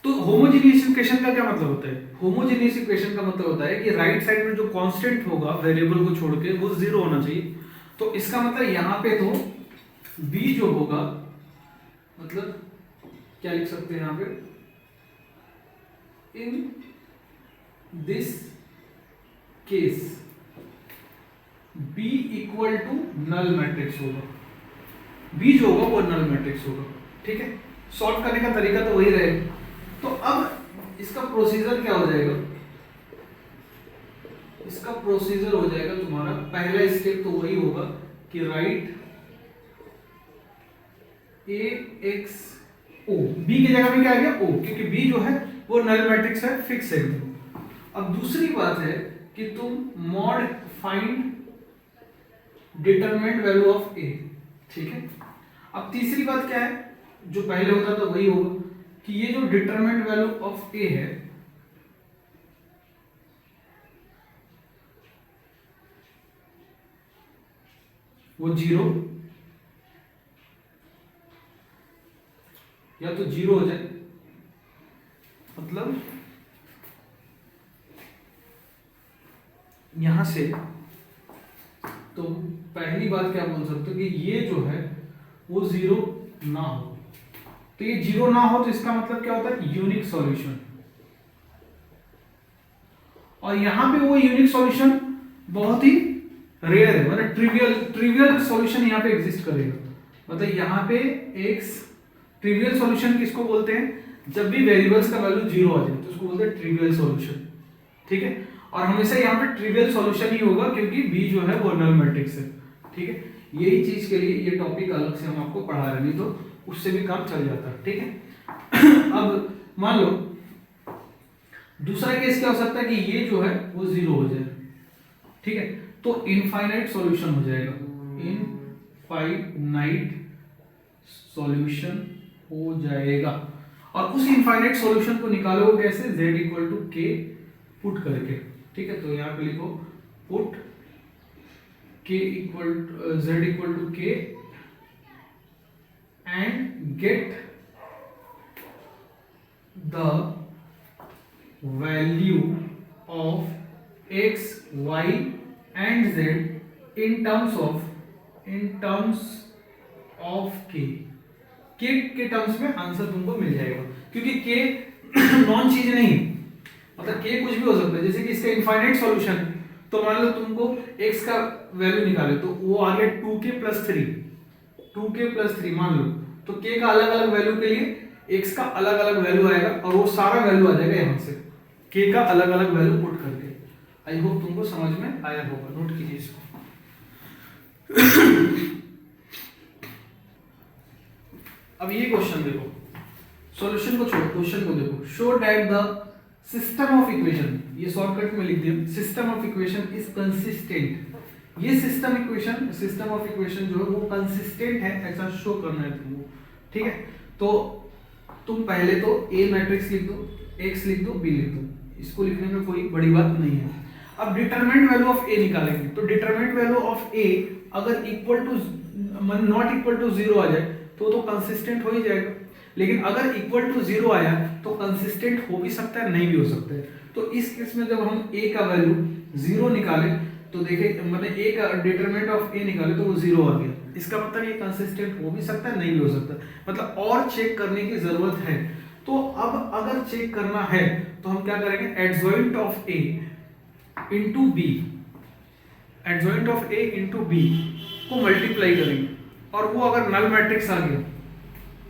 तो होमोजेनियस इक्वेशन का क्या मतलब होता है? होमोजेनियस इक्वेशन का मतलब होता है कि राइट साइड में जो कांस्टेंट होगा वेरिएबल को छोड़ के वो जीरो होना चाहिए। तो इसका मतलब यहाँ पे तो b जो होगा, मतलब क्या लिख सकते हैं यहाँ पे, in this case b equal to null matrix होगा। b जो होगा वो नल मैट्रिक्स होगा। ठीक है, सॉल्व करने का तरीका तो वही रहेगा। तो अब इसका प्रोसीजर क्या हो जाएगा? इसका प्रोसीजर हो जाएगा तुम्हारा, पहला स्टेप तो वही होगा कि right A x O, B की जगह में क्या आ गया ओ, क्योंकि बी जो है वो नल मैट्रिक्स है, फिक्स है एकदम। अब दूसरी बात है कि तुम mod find determinant value of A. ठीक है, अब तीसरी बात क्या है, जो पहले होता था वही होगा कि ये जो डिटरमिनेंट वैल्यू ऑफ ए है वो जीरो या तो जीरो हो जाए, मतलब यहां से तो पहली बात क्या बोल सकते हो कि ये जो है वो जीरो ना हो। तो ये जीरो ना हो तो इसका मतलब क्या होता है? Unique solution. और यहां पे वो यूनिक सॉल्यूशन बहुत ही रेयर है, मतलब ट्रिवियल सॉल्यूशन यहां पे एग्जिस्ट करेगा। मतलब यहां पे एक्स ट्रिवियल सॉल्यूशन किसको बोलते हैं? जब भी वेरिएबल्स का वैल्यू जीरो आ जाए तो उसको बोलते हैं ट्रिवियल सॉल्यूशन। ठीक है, और हमेशा यहाँ पे ट्रिवियल सॉल्यूशन ही होगा क्योंकि बी जो है वो नल मैट्रिक्स है। ठीक है, यही चीज के लिए ये टॉपिक अलग से हम आपको पढ़ा रहे, नहीं तो उससे भी काम चल जाता। ठीक है अब मान लो दूसरा केस क्या हो सकता है कि ये जो है वो जीरो हो जाए। ठीक है, तो इनफाइनाइट सॉल्यूशन हो जाएगा, इनफाइनाइट सॉल्यूशन हो जाएगा। और उस इनफाइनाइट सॉल्यूशन को निकालोगे कैसे? z equal to K put करके। ठीक है, तो यहां पे लिखो put k equal z equal to K and get the value of x y and z in terms of k के टर्म्स में आंसर तुमको मिल जाएगा, क्योंकि k नॉन चीज नहीं, मतलब k कुछ भी हो सकता है। जैसे कि इसका इनफाइनाइट सॉल्यूशन, तो मान लो तुमको x का वैल्यू निकाले तो वो आ गया 2k प्लस 3 मान लो, तो k का अलग अलग वैल्यू के लिए x का अलग अलग वैल्यू आएगा और वो सारा वैल्यू आ जाएगा यहां से k का अलग अलग वैल्यू पुट करके। आई होप तुमको समझ में आया होगा, नोट कीजिए इसको। अब ये क्वेश्चन देखो, सॉल्यूशन को छोड़ो, क्वेश्चन को देखो। Show that the system of equation, ये शॉर्टकट में लिख दिया, system of equation is consistent. ये सिस्टम ऑफ इक्वेशन जो है वो कंसिस्टेंट है, ऐसा शो करना है तुमको। ठीक है, तो तुम पहले तो ए मैट्रिक्स लिख दो, एक्स लिख दो, बी लिख दो, इसको लिखने में कोई बड़ी बात नहीं है। अब डिटरमिनेंट वैल्यू ऑफ ए निकालेंगे, तो डिटरमिनेंट वैल्यू ऑफ ए अगर equal to not equal to zero आ जाए तो कंसिस्टेंट हो ही जाएगा। लेकिन अगर इक्वल टू जीरो आया तो कंसिस्टेंट हो भी सकता है, नहीं भी हो सकता है। तो इस केस में जब हम a का वैल्यू जीरो निकाले तो देखे, मतलब a का डिटरमिनेंट ऑफ a निकाले तो वो जीरो आ गया। इसका मतलब ये कंसिस्टेंट हो भी सकता है, नहीं भी हो सकता, मतलब और चेक करने की जरूरत है। तो अब अगर चेक करना है तो हम क्या करेंगे? Adjoint of a into B, adjoint of a into B को मल्टीप्लाई करेंगे, और वो अगर नल मैट्रिक्स आ गया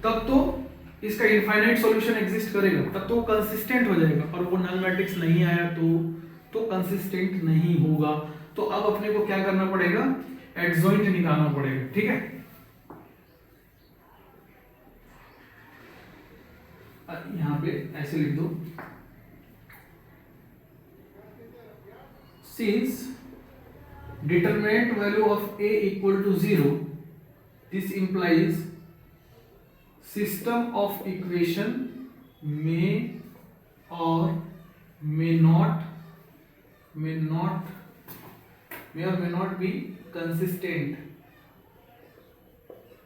तब तो इसका इनफाइनाइट सॉल्यूशन एग्जिस्ट करेगा, तब तो कंसिस्टेंट हो जाएगा। और वो नल मैट्रिक्स नहीं आया तो कंसिस्टेंट नहीं होगा। तो अब अपने को क्या करना पड़ेगा? एडजॉइंट निकालना पड़ेगा। ठीक है, यहां पे ऐसे लिख दो, since determinant value of a equal to 0, this implies system of equation may or may or may not be consistent,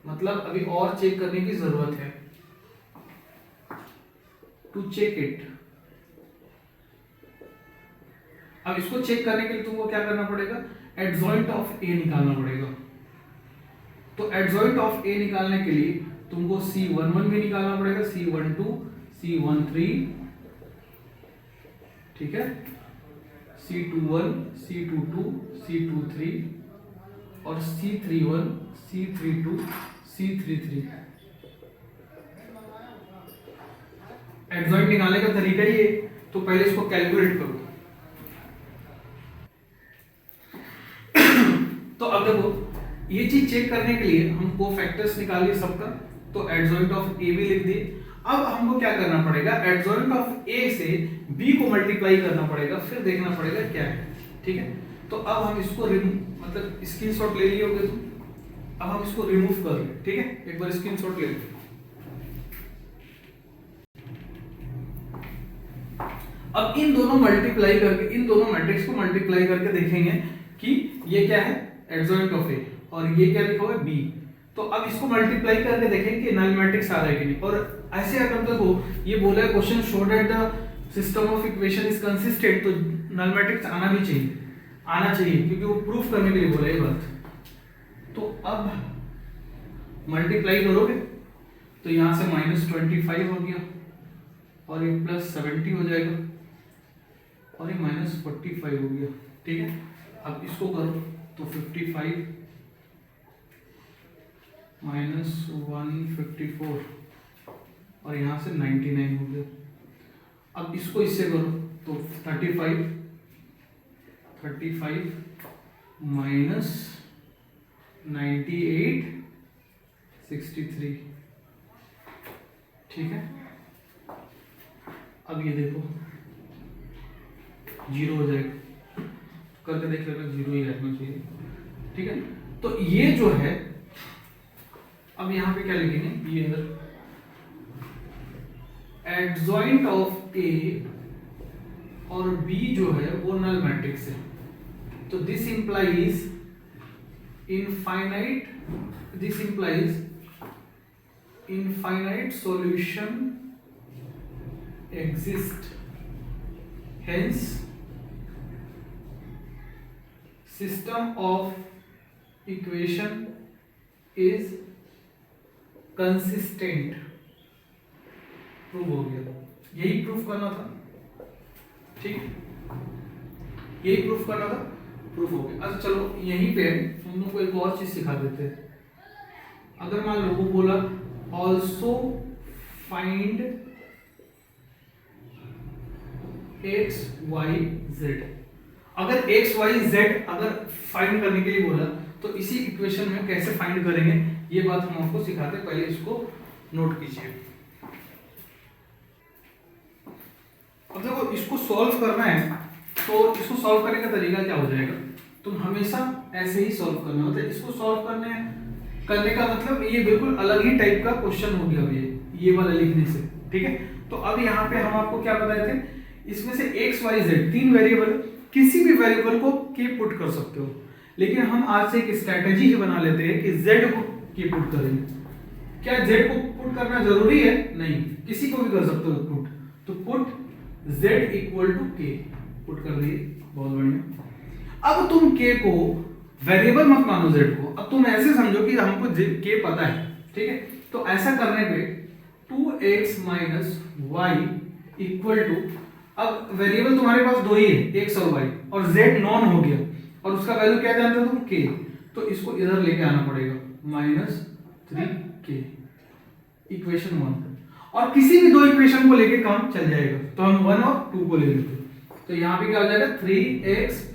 मतलब अभी और चेक करने की जरूरत है। टू चेक इट, अब इसको चेक करने के लिए तुमको क्या करना पड़ेगा, एडजॉइंट ऑफ ए निकालना पड़ेगा। तो एडजॉइंट ऑफ ए निकालने के लिए तुमको C11 भी निकालना पड़ेगा, C12, C13, ठीक है, C21, C22, C23 और C31, C32, C33। एडजॉइंट निकालने का तरीका ही है, तो पहले इसको कैलकुलेट करो। तो अब देखो, ये चीज चेक करने के लिए हम कोफैक्टर्स निकाल लिए सबका, तो एडजॉइंट ऑफ ए भी लिख दिए। अब हमको क्या करना पड़ेगा, एडजॉइंट ऑफ ए से बी को मल्टीप्लाई करना पड़ेगा, फिर देखना पड़ेगा क्या है, ठीक है। तो अब हम इसको मतलब स्क्रीनशॉट ले लिए होगे तुम, अब हम इसको रिमूव कर ले, ठीक है, एक बार स्क्रीनशॉट ले लो। अब इन दोनों मल्टीप्लाई करके, इन दोनों मैट्रिक्स को मल्टीप्लाई करके देखेंगे कि ये क्या है, एडजॉइंट ऑफ ए, और ये क्या लिखा हुआ है, बी। तो अब इसको मल्टीप्लाई करके देखेंगे कि नल मैट्रिक्स आ रहा है कि नहीं। और ऐसे अगर देखो ये बोला है question show that the system of equation is consistent, तो नल मैट्रिक्स आना भी चाहिए, आना चाहिए, क्योंकि वो प्रूफ करने के लिए बोला है ये बात। तो अब मल्टीप्लाई करोगे तो यहां से -25 हो गया, और ये +70 हो जाएगा, और ये -45 हो गया, ठीक है। अब इसको करो तो 55 -154 और यहाँ से 99 हो गया। अब इसको इससे करो तो 35 -98 63, ठीक है। अब ये देखो 0 हो जाएगा, करके देख लेना, 0 ही रहना चाहिए, ठीक है। तो ये जो है, अब यहां पे क्या लिखेंगे, ये एडजॉइंट ऑफ ए और बी जो है वो नल मैट्रिक्स है, तो this implies infinite solution exist, hence system of equation is consistent। Prove हो गया, यही प्रूफ करना था, ठीक, यही प्रूफ करना था, प्रूफ हो गया। अच्छा चलो यहीं पे हम लोग को एक और चीज सिखा देते हैं। अगर मान लो वो बोला also find x y z, अगर x y z अगर फाइंड करने के लिए बोला तो इसी इक्वेशन में कैसे फाइंड करेंगे ये बात हम आपको सिखाते हैं, पहले इसको नोट कीजिए। अब देखो इसको सॉल्व करना है, तो इसको सॉल्व करने का तरीका क्या हो जाएगा, तुम हमेशा ऐसे ही सॉल्व करना होता है। इसको सॉल्व करने का मतलब ये बिल्कुल अलग ही टाइप का क्वेश्चन हो गया ये वाला लिखने से, ठीक है। तो अब यहाँ पे हम आपको क्या बताए थे, इसमें से x y z 3 वेरिएबल, किसी भी वेरिएबल को k पुट कर सकते हो, लेकिन हम आज से एक स्ट्रेटेजी ही बना लेते हैं कि z को k पुट करेंगे। क्या z को पुट करना जरूरी है, नहीं, किसी को भी कर सकते हो पुट, तो put z equal to k put कर दिए, बहुत बढ़िया। अब तुम k को वेरिएबल मत मानो z को, अब तुम ऐसे समझो कि हमको k पता है, ठीक है। तो ऐसा करने पे 2x - y इक्वल टू, अब वेरिएबल तुम्हारे पास दो ही है, x और y, और z नॉन हो गया, और उसका वैल्यू क्या जानते हो तुम, k, तो इसको इधर लेके आना पड़ेगा -3k, इक्वेशन 1। और किसी भी दो इक्वेशन को लेके काम चल जाएगा, तो हम 1 और 2 को ले लेते हैं, तो यहाँ पे क्या हो जाएगा 3x +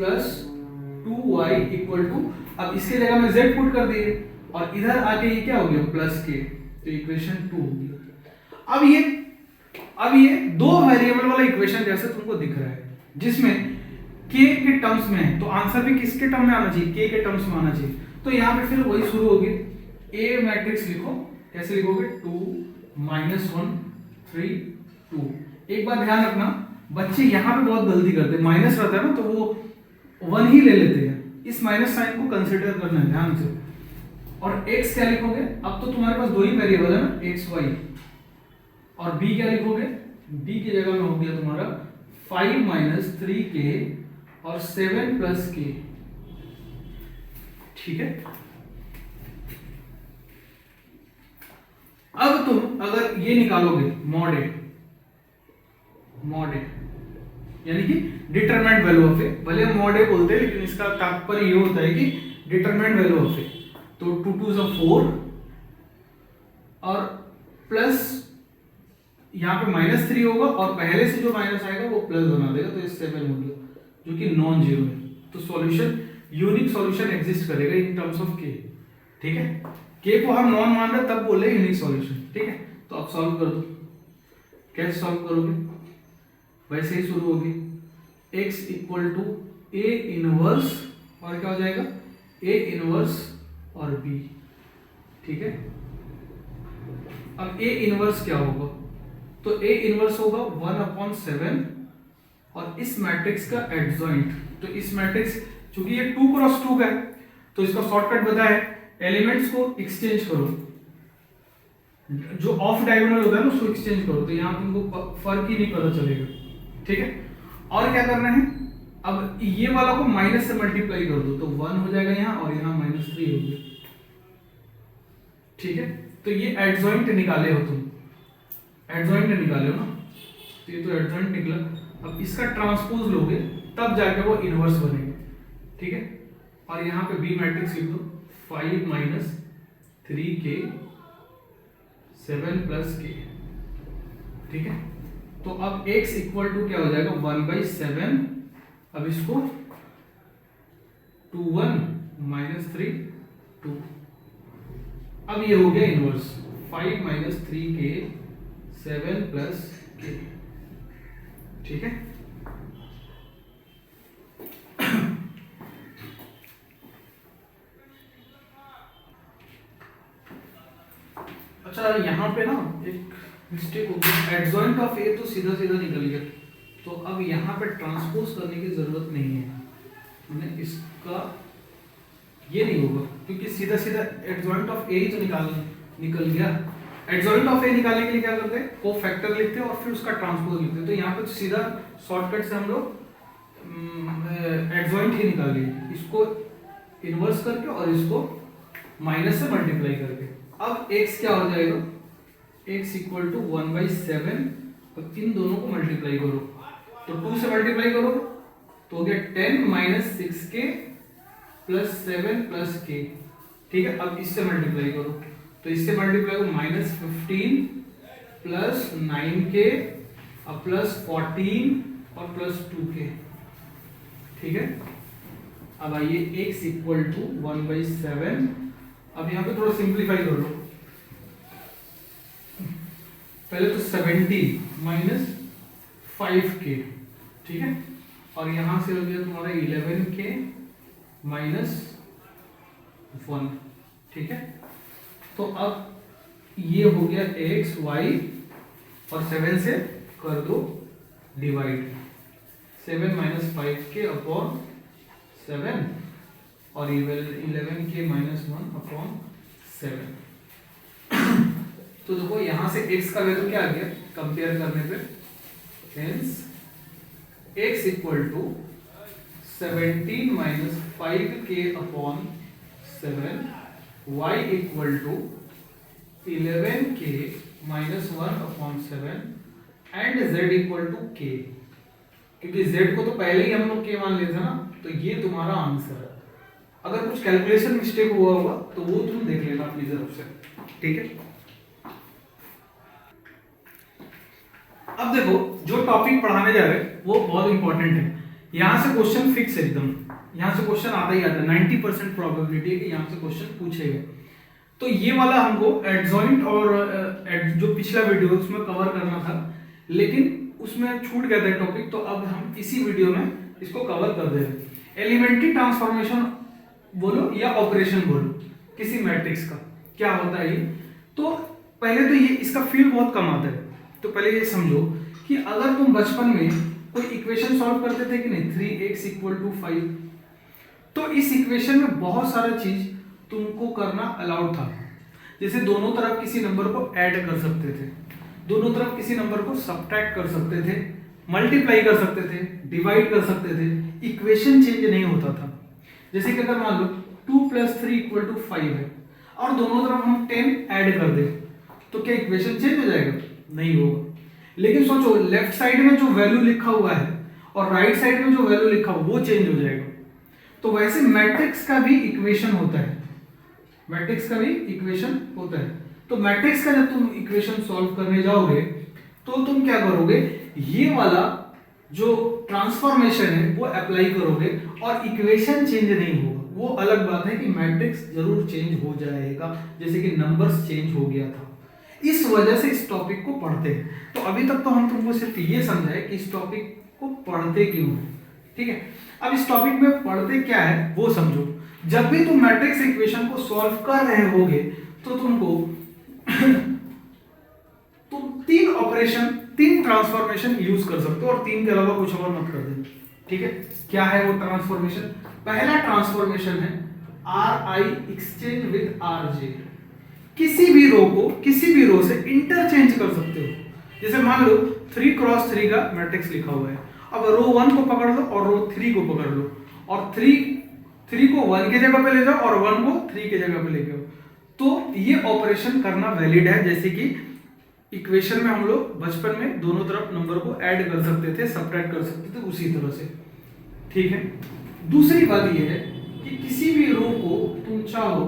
2y इक्वल टू, अब इसके जगह में z पुट कर दिए, और इधर आके ये क्या हो गया +k, तो इक्वेशन 2 हो गया। अब ये दो वेरिएबल वाला इक्वेशन जैसे तुमको दिख रहा है, जिसमें k के टर्म्स में है, तो आंसर भी किसके टर्म में आना चाहिए, k के टर्म्स में आना चाहिए। तो यहाँ पे फिर वही शुरू होगी, A मैट्रिक्स लिखो, कैसे लिखोगे 2 - 1 3 2। एक बात ध्यान रखना, बच्चे यहाँ पे बहुत गलती करते हैं, माइनस रहता है ना तो वो 1 ही ले लेते हैं, इस माइनस साइन को कंसिडर करना है ध्यान से। और x क्या लिखोगे, अब तो तुम्हारे पास दो ही वेरिएबल है ना, x y, और b क्या लिखोगे, b की जगह में हो गया तुम्हारा 5 माइनस 3k और 7 प्लस k, ठीक है। अब तुम अगर ये निकालोगे मॉड ए यानी कि डिटरमिनेंट वैल्यू ऑफ ए, भले हम मॉड ए बोलते हैं लेकिन इसका तात्पर्य ये होता है कि डिटरमिनेंट वैल्यू ऑफ ए, तो 2 2 4 और प्लस यहाँ पे -3 होगा और पहले से जो माइनस आएगा वो प्लस बना देगा, तो ये 7 हो गया जो कि नॉन जीरो है। तो सॉल्यूशन यूनिक सॉल्यूशन एग्जिस्ट करेगा इन टर्म्स ऑफ के, ठीक है। के को हम नॉन मान रहे तब बोले यूनिक सॉल्यूशन, ठीक है। तो अब सॉल्व कर दो, कैसे सॉल्व करोगे, वैसे ही शुरू होगी, x equal to A inverse और क्या हो जाएगा ए इनवर्स और b, ठीक है। अब ए इनवर्स क्या होगा, तो ए इनवर्स होगा 1/7 और इस मैट्रिक्स का एडजॉइंट, तो इस मैट्रिक्स चूंकि ये 2 क्रॉस 2 का है तो इसका शॉर्टकट पता है, एलिमेंट्स को एक्सचेंज करो, जो ऑफ डायगोनल होता है ना उसको एक्सचेंज करो, तो यहाँ तुमको फर्क ही नहीं पता चलेगा, ठीक है। और क्या करना है, अब ये वाला को माइनस से मल्टीप्लाई कर दो तो 1 हो जाएगा यहाँ और यहाँ -3 हो गया, ठीक है। तो ये एडजॉइंट निकाले हो तुम, एडजॉइंट निकाले हो ना, तो ये तो एडजॉइंट निकला। अब इसका ट्रांसपोज लोगे तब जाके वो इनवर्स बनेगा, ठीक है। और यहाँ पे बी मैट्रिक्स लिख दो 5 माइनस 3k 7 प्लस k, ठीक है। तो अब x इक्वल टू क्या हो जाएगा 1/7, अब इसको 2 1 -3 2, अब ये हो गया inverse 5 minus 3k 7 plus k, ठीक है। अच्छा यहाँ पे ना एक मिस्टेक हो गई, एडजॉइंट ऑफ ए तो सीधा सीधा निकल गया, तो अब यहाँ पे ट्रांसपोज करने की जरूरत नहीं है, मैंने इसका ये नहीं होगा क्योंकि सीधा सीधा एडजॉइंट ऑफ ए ही तो निकल गया। एडजॉइंट ऑफ ए निकालने के लिए क्या करते हैं, को फैक्टर लिखते हैं और फिर उसका ट्रांसपोज लिखते हैं, तो यहाँ पे सीधा शॉर्टकट से हम लोग एडजॉइंट ही निकाल लिए, इसको इनवर्स करके और इसको माइनस से मल्टीप्लाई करके। अब x क्या हो जाएगा, x इक्वल टू 1/7, अब इन दोनों को मल्टीप्लाई करो, तो 2 से मल्टीप्लाई करो तो हो गया 10 minus 6k plus 7 plus k, ठीक है। अब इससे मल्टीप्लाई करो, तो इससे मल्टीप्लाई करो -15 प्लस 9k अब प्लस 14 और प्लस 2k, ठीक है। अब आइए x इक्वल टू 1/7, अब यहाँ पे थोड़ा सिंप्लीफाई कर लो, पहले तो 70 माइनस 5k, ठीक है, और यहाँ से हो गया तुम्हारा 11k माइनस 1, ठीक है। तो अब ये हो गया x y और 7 से कर दो डिवाइड, 7 माइनस 5k अपॉन 7 और 11k माइनस 1 अपॉन 7। तो देखो यहाँ से x का वैल्यू क्या आ गया कंपेयर करने पे, hence x equal to 17 minus 5k upon 7, y equal to 11k minus 1 upon 7 and z equal to k, क्योंकि z को तो पहले ही हम लोग k मान लेते हैं ना, तो ये तुम्हारा आंसर है। अगर कुछ कैलकुलेशन मिस्टेक हुआ होगा तो वो तुम देख लेना अपनी तरफ से, ठीक है। अब देखो जो टॉपिक पढ़ाने जा रहे हैं वो बहुत इंपॉर्टेंट है, यहाँ से क्वेश्चन फिक्स है एकदम, यहाँ से क्वेश्चन आता ही आता है, 90% प्रोबेबिलिटी है कि यहाँ से क्वेश्चन पूछेगा। तो ये वाला हमको एडजॉइंट और जो पिछला वीडियो उसमें कवर करना था, लेकिन उसमें छूट गया था टॉपिक, तो अब हम इसी वीडियो में इसको कवर कर दे रहे हैं। एलिमेंट्री ट्रांसफॉर्मेशन बोलो या ऑपरेशन बोलो किसी मैट्रिक्स का क्या होता है ये, तो पहले तो ये इसका फील्ड बहुत कम आता है, तो पहले ये समझो कि अगर तुम बचपन में कोई इक्वेशन सॉल्व करते थे कि नहीं, 3x = 5। तो इस इक्वेशन में बहुत सारा चीज तुमको करना अलाउड था, जैसे दोनों तरफ किसी नंबर को ऐड कर सकते थे, दोनों तरफ किसी नंबर को सब्ट्रैक्ट कर सकते थे, मल्टीप्लाई कर सकते थे, डिवाइड कर सकते थे, इक्वेशन चेंज नहीं होता था। जैसे कि अगर मान लो 2 + 3 = 5 है और दोनों तरफ हम 10 ऐड कर दें तो क्या इक्वेशन चेंज हो जाएगा? नहीं होगा। लेकिन सोचो, लेफ्ट साइड में जो वैल्यू लिखा हुआ है और राइट साइड में जो वैल्यू लिखा हुआ वो चेंज हो जाएगा। तो वैसे मैट्रिक्स का भी इक्वेशन होता है, मैट्रिक्स का भी इक्वेशन होता है। तो मैट्रिक्स का जब तुम इक्वेशन सॉल्व करने जाओगे तो तुम क्या करोगे, ये वाला जो ट्रांसफॉर्मेशन है वो अप्लाई करोगे और इक्वेशन चेंज नहीं होगा। वो अलग बात है कि मैट्रिक्स जरूर चेंज हो जाएगा, जैसे कि नंबर्स चेंज हो गया था। इस वजह से इस टॉपिक को पढ़ते हैं। तो अभी तक तो हम तुमको सिर्फ ये समझाए कि इस टॉपिक को पढ़ते क्यों है, ठीक है। अब इस टॉपिक में पढ़ते क्या है वो समझो। जब भी तुम मैट्रिक्स इक्वेशन को सॉल्व कर रहे होगे तो तुमको तुम 3 ऑपरेशन, 3 ट्रांसफॉर्मेशन यूज कर सकते हो और 3 के अलावा कुछ और मत कर देना, ठीक है। क्या है वो ट्रांसफॉर्मेशन? पहला ट्रांसफॉर्मेशन है RI एक्सचेंज विद RJ। किसी भी रो को किसी भी रो से इंटरचेंज कर सकते हो। जैसे मान लो 3 × 3 का मैट्रिक्स लिखा हुआ है, अब रो 1 को पकड़ लो और रो 3 को पकड़ लो और 3 को 1 की जगह पे ले जाओ और 1 को 3 की जगह पे ले जाओ। तो ये ऑपरेशन करना वैलिड है, जैसे कि इक्वेशन में हम लोग बचपन में दोनों तरफ नंबर को ऐड कर सकते थे, सब्ट्रैक्ट कर सकते थे, उसी तरह से, ठीक है। दूसरी बात ये है कि किसी भी रो को तुम चाहो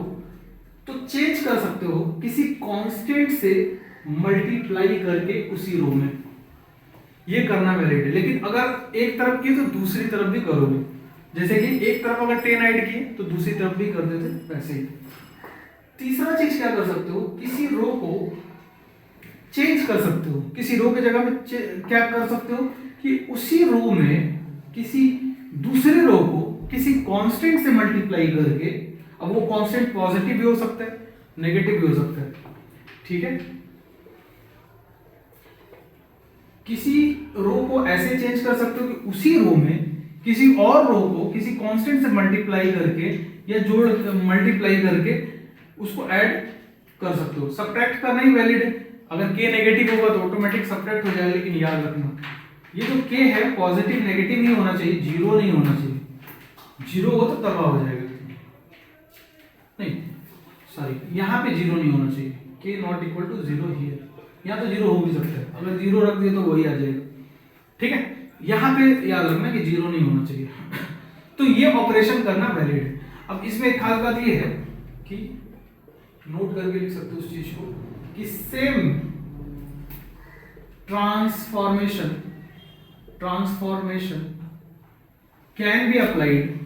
तो चेंज कर सकते हो किसी कांस्टेंट से मल्टीप्लाई करके उसी रो में, ये करना वैलिड है। लेकिन अगर एक तरफ की तो दूसरी तरफ भी करोगे, जैसे कि एक तरफ अगर 10 ऐड किए तो दूसरी तरफ भी कर देते, वैसे ही। तीसरा चीज क्या कर सकते हो, किसी रो को चेंज कर सकते हो, किसी रो की जगह में क्या कर सकते हो कि उसी रो में किसी दूसरे रो को किसी कांस्टेंट से मल्टीप्लाई करके, अब वो कांस्टेंट पॉजिटिव भी हो सकता है, नेगेटिव भी हो सकता है, ठीक है। किसी रो को ऐसे चेंज कर सकते हो कि उसी रो में किसी और रो को किसी कांस्टेंट से मल्टीप्लाई करके या जोड़ मल्टीप्लाई करके उसको ऐड कर सकते हो। सब्ट्रैक्ट करना ही वैलिड है, अगर k नेगेटिव होगा तो ऑटोमेटिक सब्ट्रैक्ट हो जाएगा। लेकिन याद रखना ये जो k है पॉजिटिव नेगेटिव नहीं होना चाहिए, जीरो नहीं होना चाहिए। जीरो हो तो तबाह हो जाएगा, नहीं सॉरी, यहाँ पे जीरो नहीं होना चाहिए, k ≠ 0 हियर। यहाँ तो जीरो हो भी सकता है, अगर जीरो रख दिए तो वही आ जाएगा, ठीक है। यहाँ पे याद रखना कि जीरो नहीं होना चाहिए। तो ये ऑपरेशन करना वैलिड है। अब इसमें एक खास बात ये है कि नोट करके लिख सकते हो उस चीज को कि same transformation can be applied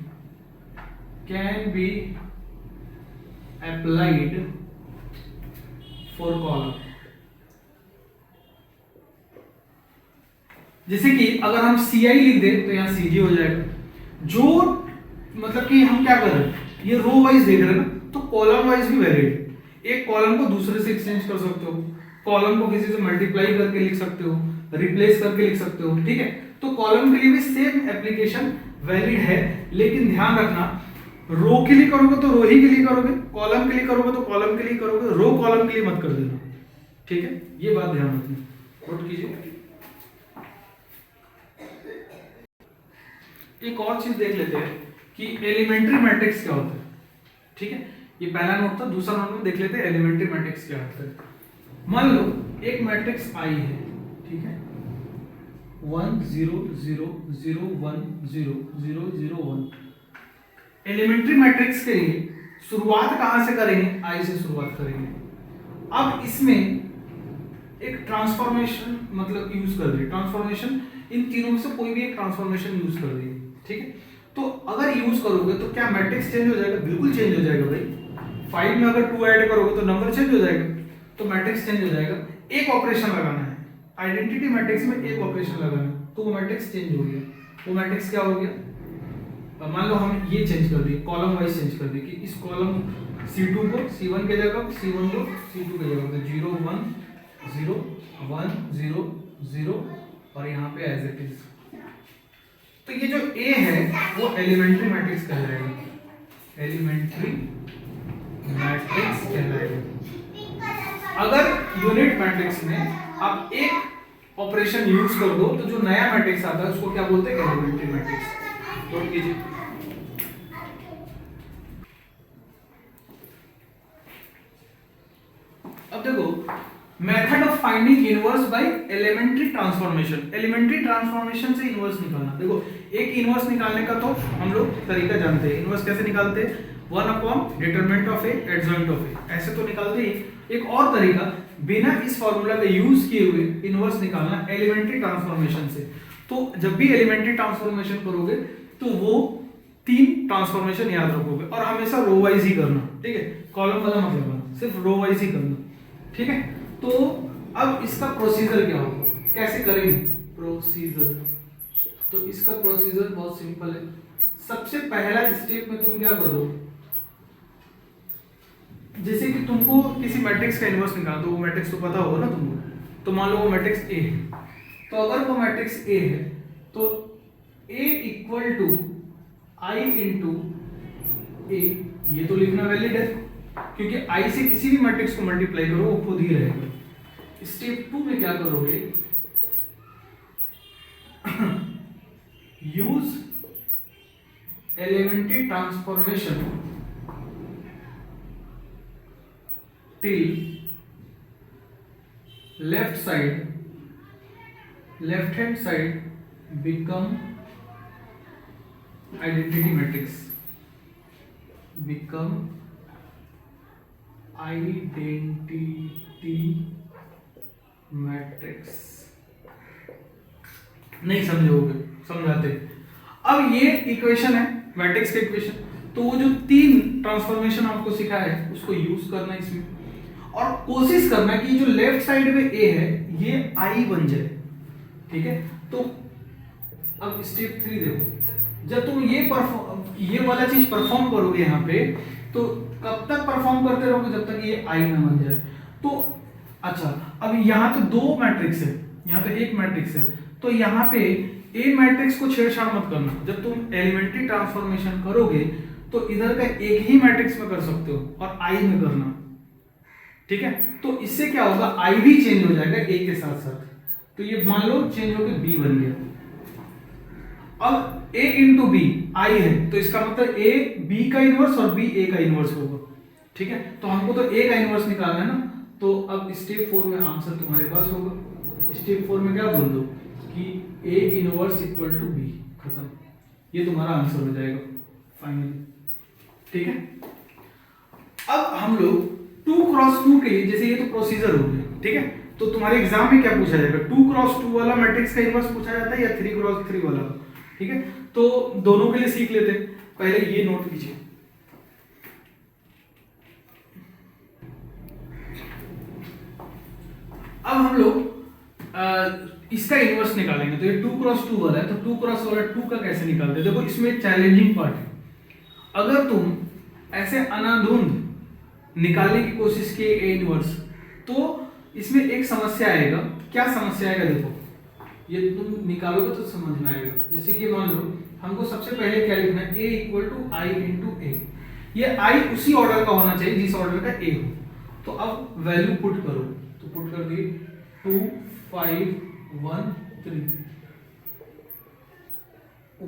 for column. जैसे कि अगर हम CI लिख दें तो यहाँ CJ हो जाएगा। जो मतलब कि हम क्या कर रहे हैं, ये रो वाइज देख रहे हैं ना, तो कॉलम वाइज भी वैलिड है। एक कॉलम को दूसरे से एक्सचेंज कर सकते हो, कॉलम को किसी से मल्टीप्लाई करके लिख सकते हो, रिप्लेस करके लिख सकते हो, ठीक है। तो कॉलम के लिए भी सेम एप्लीकेशन वैलिड है। लेकिन ध्यान रखना, रो के लिए करोगे तो रो ही के लिए करोगे, कॉलम के लिए करोगे तो कॉलम के लिए करोगे, रो कॉलम के लिए मत कर देना, ठीक है। ये बात ध्यान रखना, नोट कीजिए। एक और चीज देख लेते हैं कि एलिमेंट्री मैट्रिक्स क्या होता है, ठीक है। ये पहला नोट था। दूसरा नोट में देख लेते हैं एलिमेंट्री मैट्रिक्स क्या होता है। मान लो एक मैट्रिक्स I है, ठीक है, 1 0 0 0 1 0 0 0 1। एलिमेंट्री मैट्रिक्स के लिए शुरुआत कहां से करेंगे, I से शुरुआत करेंगे। अब इसमें एक ट्रांसफॉर्मेशन मतलब यूज कर रही है, ट्रांसफॉर्मेशन इन तीनों में से कोई भी एक ट्रांसफॉर्मेशन यूज कर रही है, ठीक है। तो अगर यूज करोगे तो क्या मैट्रिक्स चेंज हो जाएगा? बिल्कुल चेंज हो जाएगा भाई। 5 में अगर 2 ऐड करोगे तो नंबर चेंज हो जाएगा, तो मैट्रिक्स चेंज हो जाएगा। एक ऑपरेशन लगाना है आइडेंटिटी मैट्रिक्स में, एक ऑपरेशन लगाना है तो वो मैट्रिक्स चेंज हो गया। वो मैट्रिक्स क्या हो गया? मान लो हम ये चेंज कर दिए, कॉलम वाइज चेंज कर दिए कि इस कॉलम C2 को C1 के जगह, C1 को C2 के जगह, तो 0 1 0 1 0 0 और यहाँ पे एज इट इज तो ये जो ए है वो एलिमेंट्री मैट्रिक्स कहलाएगा, एलिमेंट्री मैट्रिक्स कहलाएगा। अगर यूनिट मैट्रिक्स में आप एक ऑपरेशन यूज कर दो तो जो नया मैट्रिक्स आता है उसको क्या बोलते हैं, एलिमेंट्री मैट्रिक्स। नोट कीजिए। अब देखो method of finding inverse by elementary transformation. Elementary transformation से इनवर्स निकालना। देखो एक इनवर्स निकालने का तो हम लोग तरीका जानते हैं। इनवर्स कैसे निकालते हैं, 1 determinant of A adjoint of A, ऐसे तो निकालते ही। एक और तरीका बिना इस फॉर्मूला का यूज किए हुए इनवर्स निकालना एलिमेंट्री ट्रांसफॉर्मेशन से। तो जब भी एलिमेंट्री ट्रांसफॉर्मेशन करोगे तो वो 3 ट्रांसफॉर्मेशन याद रखोगे और हमेशा रो वाइज ही करना, ठीक है, कॉलम वाला मत लगाना, सिर्फ रो वाइज ही करना, ठीक है। तो अब इसका प्रोसीजर क्या होगा, कैसे करेंगे प्रोसीजर। तो इसका प्रोसीजर बहुत सिंपल है। सबसे पहला स्टेप में तुम क्या करो, जैसे कि तुमको किसी मैट्रिक्स का इनवर्स निकालना, तो वो मैट्रिक्स तो पता होगा ना तुमको। तो मान लो वो मैट्रिक्स ए है, तो अगर वो मैट्रिक्स ए है तो ए इक्वल टू आई इंटू ए, ये तो लिखना वैलिड है क्योंकि आई से किसी भी मैट्रिक्स को मल्टीप्लाई करो वो खुद ही रहेगा। स्टेप 2 में क्या करोगे, use elementary transformation till left hand side become identity matrix, become identity matrix। नहीं समझोगे, समझाते। अब ये इक्वेशन है मैट्रिक्स का इक्वेशन, तो वो जो 3 ट्रांसफॉर्मेशन आपको सिखाया है उसको यूज करना इसमें और कोशिश करना कि जो लेफ्ट साइड में ए है ये आई बन जाए, ठीक है। तो अब स्टेप 3 देखो, जब तुम ये वाला चीज परफॉर्म करोगे यहाँ पे, तो कब तक परफॉर्म करते रहोगे, जब तक ये आई ना बन जाए। तो अच्छा, अब यहाँ तो 2 मैट्रिक्स है, यहाँ तो एक मैट्रिक्स है, तो यहाँ पे ए मैट्रिक्स को छेड़छाड़ मत करना। जब तुम एलिमेंट्री ट्रांसफॉर्मेशन करोगे तो इधर का एक ही मैट्रिक्स में कर सकते हो और आई में करना, ठीक है। तो इससे क्या होगा, आई भी चेंज हो जाएगा ए के साथ साथ। तो ये मान लो चेंज होकर बी बन गया। अब ए इंटू बी आई है, तो इसका मतलब ए बी का इनवर्स और बी ए का इनवर्स होगा, ठीक है। तो हमको तो ए का इनवर्स निकालना है ना। तो अब स्टेप 4 में आंसर तुम्हारे पास होगा। स्टेप 4 में क्या बोल दो कि A inverse equal to B, खत्म। ये तुम्हारा आंसर हो जाएगा फाइनल, ठीक है। अब हम लोग 2x2 के लिए, जैसे ये तो प्रोसीजर हो गया, ठीक है। तो तुम्हारे एग्जाम में क्या पूछा जाएगा, 2x2 वाला मैट्रिक्स का इनवर्स पूछा जाता है या 3x3 वाला, ठीक है। तो दोनों के लिए सीख लेते हैं। पहले ये नोट कीजिए, अब हम लोग इसका इनवर्स निकालेंगे। तो ये 2x2 वाला है, तो 2x वाला 2 का कैसे निकालते हैं। देखो इसमें चैलेंजिंग पार्ट है। अगर तुम ऐसे अनाधुंध निकालने की कोशिश की ए इनवर्स, तो इसमें एक समस्या आएगा। क्या समस्या आएगा, देखो ये तुम निकालोगे तो समझ में आएगा। जैसे कि मान लो हमको सबसे पहले क्या लिखना है, ए इक्वल टू आई इंटू ए। ये आई उसी ऑर्डर का होना चाहिए जिस ऑर्डर का ए हो। तो अब वैल्यू पुट करो, तो पुट कर दिए 2 5 1 3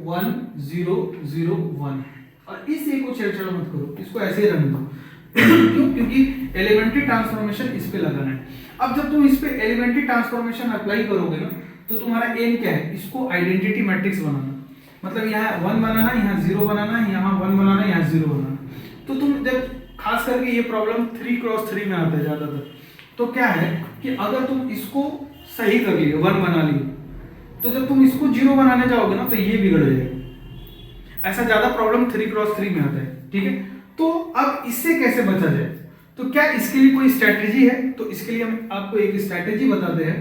1 0 0 1। और इस ए को छेड़छाड़ मत करो, इसको ऐसे ही रखने दो। क्यों, क्योंकि एलिमेंट्री ट्रांसफॉर्मेशन इस पे लगाना है। अब जब तुम इस पे एलिमेंट्री ट्रांसफॉर्मेशन अप्लाई करोगे ना, तो तुम्हारा एम क्या है, इसको आइडेंटिटी मैट्रिक्स बनाना। मतलब यहाँ 1 बनाना, यहाँ 0 बनाना, यहाँ 1 बनाना, यहाँ 0 बनाना। तो तुम जब खास करके ये प्रॉब्लम 3x3 में आता है ज्यादातर, तो क्या है कि अगर तुम इसको सही कर लिए 1 बना लिए, तो जब तुम इसको 0 बनाने जाओगे ना तो ये बिगड़ जाएगा। ऐसा ज्यादा प्रॉब्लम 3x3 में आता है, ठीक है। तो अब इससे कैसे बचा जाए, तो क्या इसके लिए कोई स्ट्रेटेजी है। तो इसके लिए हम आपको एक स्ट्रेटेजी बताते हैं,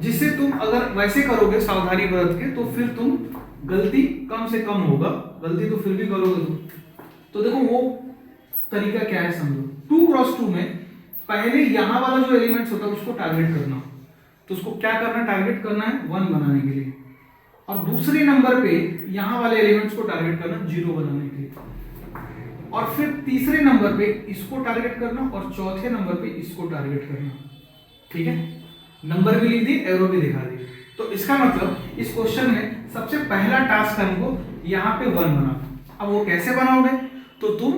जिससे तुम अगर वैसे करोगे सावधानी बरत के, तो फिर तुम गलती कम से कम होगा, गलती तो फिर भी करोगे तुम। तो देखो वो तरीका क्या है समझो। 2x2 में पहले यहां वाला जो एलिमेंट्स होता है उसको टारगेट करना। तो उसको क्या करना, टारगेट करना है 1 बनाने के लिए। और दूसरे नंबर पे यहाँ वाले एलिमेंट्स को टारगेट करना 0 बनाने के लिए, और फिर तीसरे नंबर पे इसको टारगेट करना और चौथे नंबर पे इसको टारगेट करना। ठीक है, नंबर भी लिख दिए, एरो भी दिखा दिए। तो इसका मतलब इस क्वेश्चन में सबसे पहला टास्क हमको यहाँ पे 1 बनाना। अब वो कैसे बनाओगे, तो तुम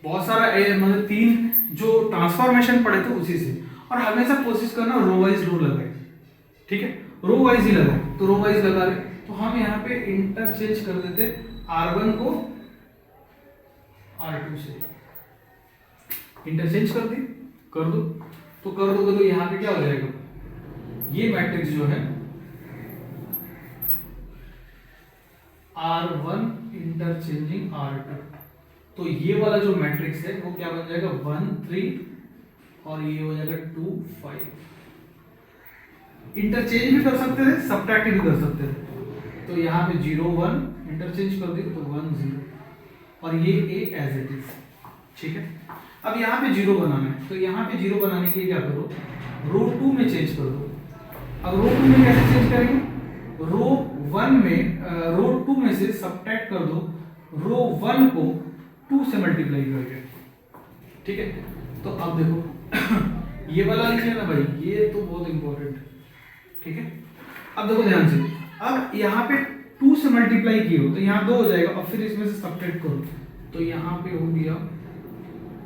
बहुत सारा मतलब 3 जो ट्रांसफॉर्मेशन पढ़े थे उसी से, और हमेशा कोशिश करना रो वाइज रो लगाए। ठीक है, रो वाइज ही लगाए, तो रो वाइज लगा रहे तो हम यहाँ पे इंटरचेंज कर देते R1 को R2 से, इंटरचेंज कर दी, कर दो, तो कर दोगे तो यहाँ पे क्या हो जाएगा, ये मैट्रिक्स जो है R1 इंटरचेंजिंग R2, तो ये वाला जो मैट्रिक्स है वो क्या बन जाएगा 1 3 और ये हो जाएगा 2 5। इंटरचेंज भी कर सकते थे, सब्ट्रैक्ट भी कर सकते थे। तो यहाँ पे 0 1 इंटरचेंज कर दी तो 1 0, और ये A एज इट इज। ठीक है, अब यहाँ पे 0 बनाना है, तो यहाँ पे 0 बनाने के लिए क्या करो, रो 2 में चेंज कर दो। अब रो 2 में कैसे चेंज करेंगे, रो 1 में रो 2 में से सब्ट्रैक्ट कर दो रो 1 को 2 से मल्टीप्लाई करके। ठीक है, तो अब देखो ये वाला लिख लेना भाई, ये तो बहुत इंपॉर्टेंट है। ठीक है, अब देखो ध्यान से, अब यहाँ पे 2 से मल्टीप्लाई किए हो तो यहाँ 2 हो जाएगा, और फिर इसमें से सब्ट्रैक्ट करो तो यहाँ पे हो गया,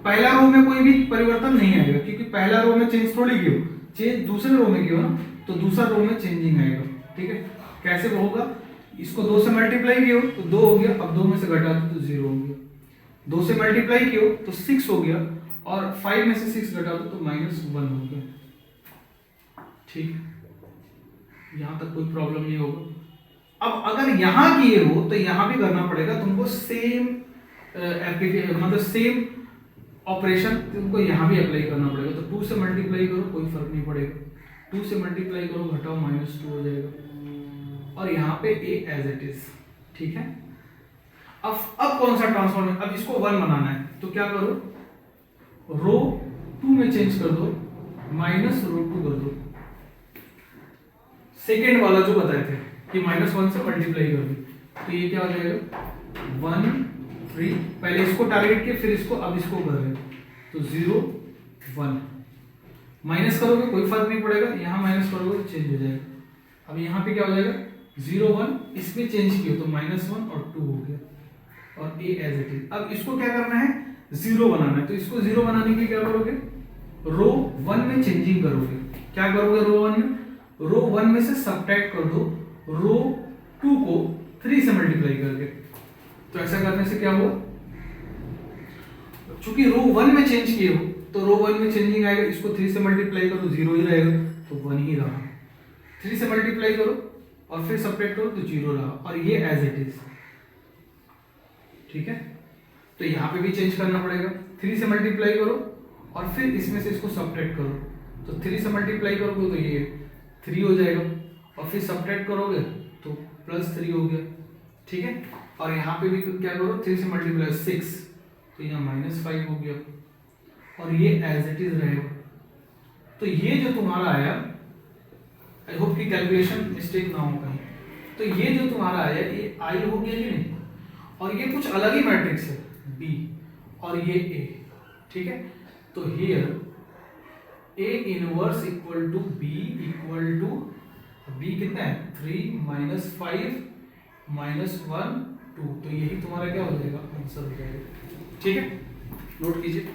पहला रो में कोई भी परिवर्तन नहीं आएगा क्योंकि पहला रो में चेंज थोड़ी किया हो, चेंज दूसरे रो में किया हो ना, तो दूसरा रो में चेंजिंग आएगा। ठीक है, कैसे वो होगा, इसको 2 से मल्टीप्लाई किया हो तो 2 हो गया, अब 2 में से घटा दो तो 0 हो गया, 2 से मल्टीप्लाई किया हो तो 6 हो गया, और 5 में से 6 घटा दो तो -1 हो गया। ठीक, यहां तक कोई प्रॉब्लम नहीं होगा। अब अगर यहां किए हो तो यहां भी करना पड़ेगा तुमको, सेम मतलब सेम ऑपरेशन तुमको यहां भी अप्लाई करना पड़ेगा। तो 2 से मल्टीप्लाई करो, कोई फर्क नहीं पड़ेगा, 2 से मल्टीप्लाई करो, घटाओ -2 हो जाएगा, और यहाँ पे A एज इट इज। ठीक है, अब कौन सा ट्रांसफॉर्मेशन, अब इसको 1 बनाना है तो क्या करो, रो 2 में चेंज कर दो, -रो 2 कर दो, सेकेंड वाला जो बताए थे कि -1 से मल्टीप्लाई कर दो, तो ये क्या हो जाएगा 1 3, पहले इसको टारगेट किया फिर इसको, अब इसको कर रहे हैं तो 0 1, माइनस करोगे कोई फर्क नहीं पड़ेगा, यहाँ माइनस करोगे तो चेंज हो जाएगा। अब यहाँ पे क्या हो जाएगा 0 1, इसमें चेंज किया तो -1 और 2 हो गया, और A एज इट इज। अब इसको क्या करना है 0 बनाना है, तो इसको 0 बनाने के लिए क्या करोगे, रो 1 में चेंजिंग करोगे। क्या करोगे रो 1 में, रो 1 में से सब्ट्रैक्ट कर दो रो 2 को 3 से मल्टीप्लाई करके। तो ऐसा करने से क्या हुआ, चूंकि रो 1 में चेंज किए हो तो रो 1 में चेंजिंग आएगा, इसको 3 से मल्टीप्लाई करो 0 ही रहेगा तो 1 ही रहा, 3 से मल्टीप्लाई करो और फिर सब्ट्रैक्ट करो तो 0 रहा, और ये एज इट इज। ठीक है, तो यहाँ पे भी चेंज करना पड़ेगा, 3 से मल्टीप्लाई करो और फिर इसमें से इसको सब्ट्रैक्ट करो, तो 3 से मल्टीप्लाई करोगे तो ये 3 हो जाएगा, और फिर सब्ट्रैक्ट करोगे तो +3 हो गया। ठीक है, और यहाँ पे भी क्या करो 3 से मल्टीप्लाई 6 तो यहाँ -5 हो गया, और ये एज इट इज रहेगा। तो ये जो तुम्हारा आया, आई होप कि कैलकुलेशन मिस्टेक ना हो कहीं, तो ये जो तुम्हारा आया ये I हो गया कि नहीं, और ये कुछ अलग ही मैट्रिक्स है B और ये A। ठीक है, तो here A inverse equal to B equal to, B कितना है 3 -5 -1 2, तो यही तुम्हारा क्या हो जाएगा आंसर हो जाएगा। ठीक है, नोट कीजिए।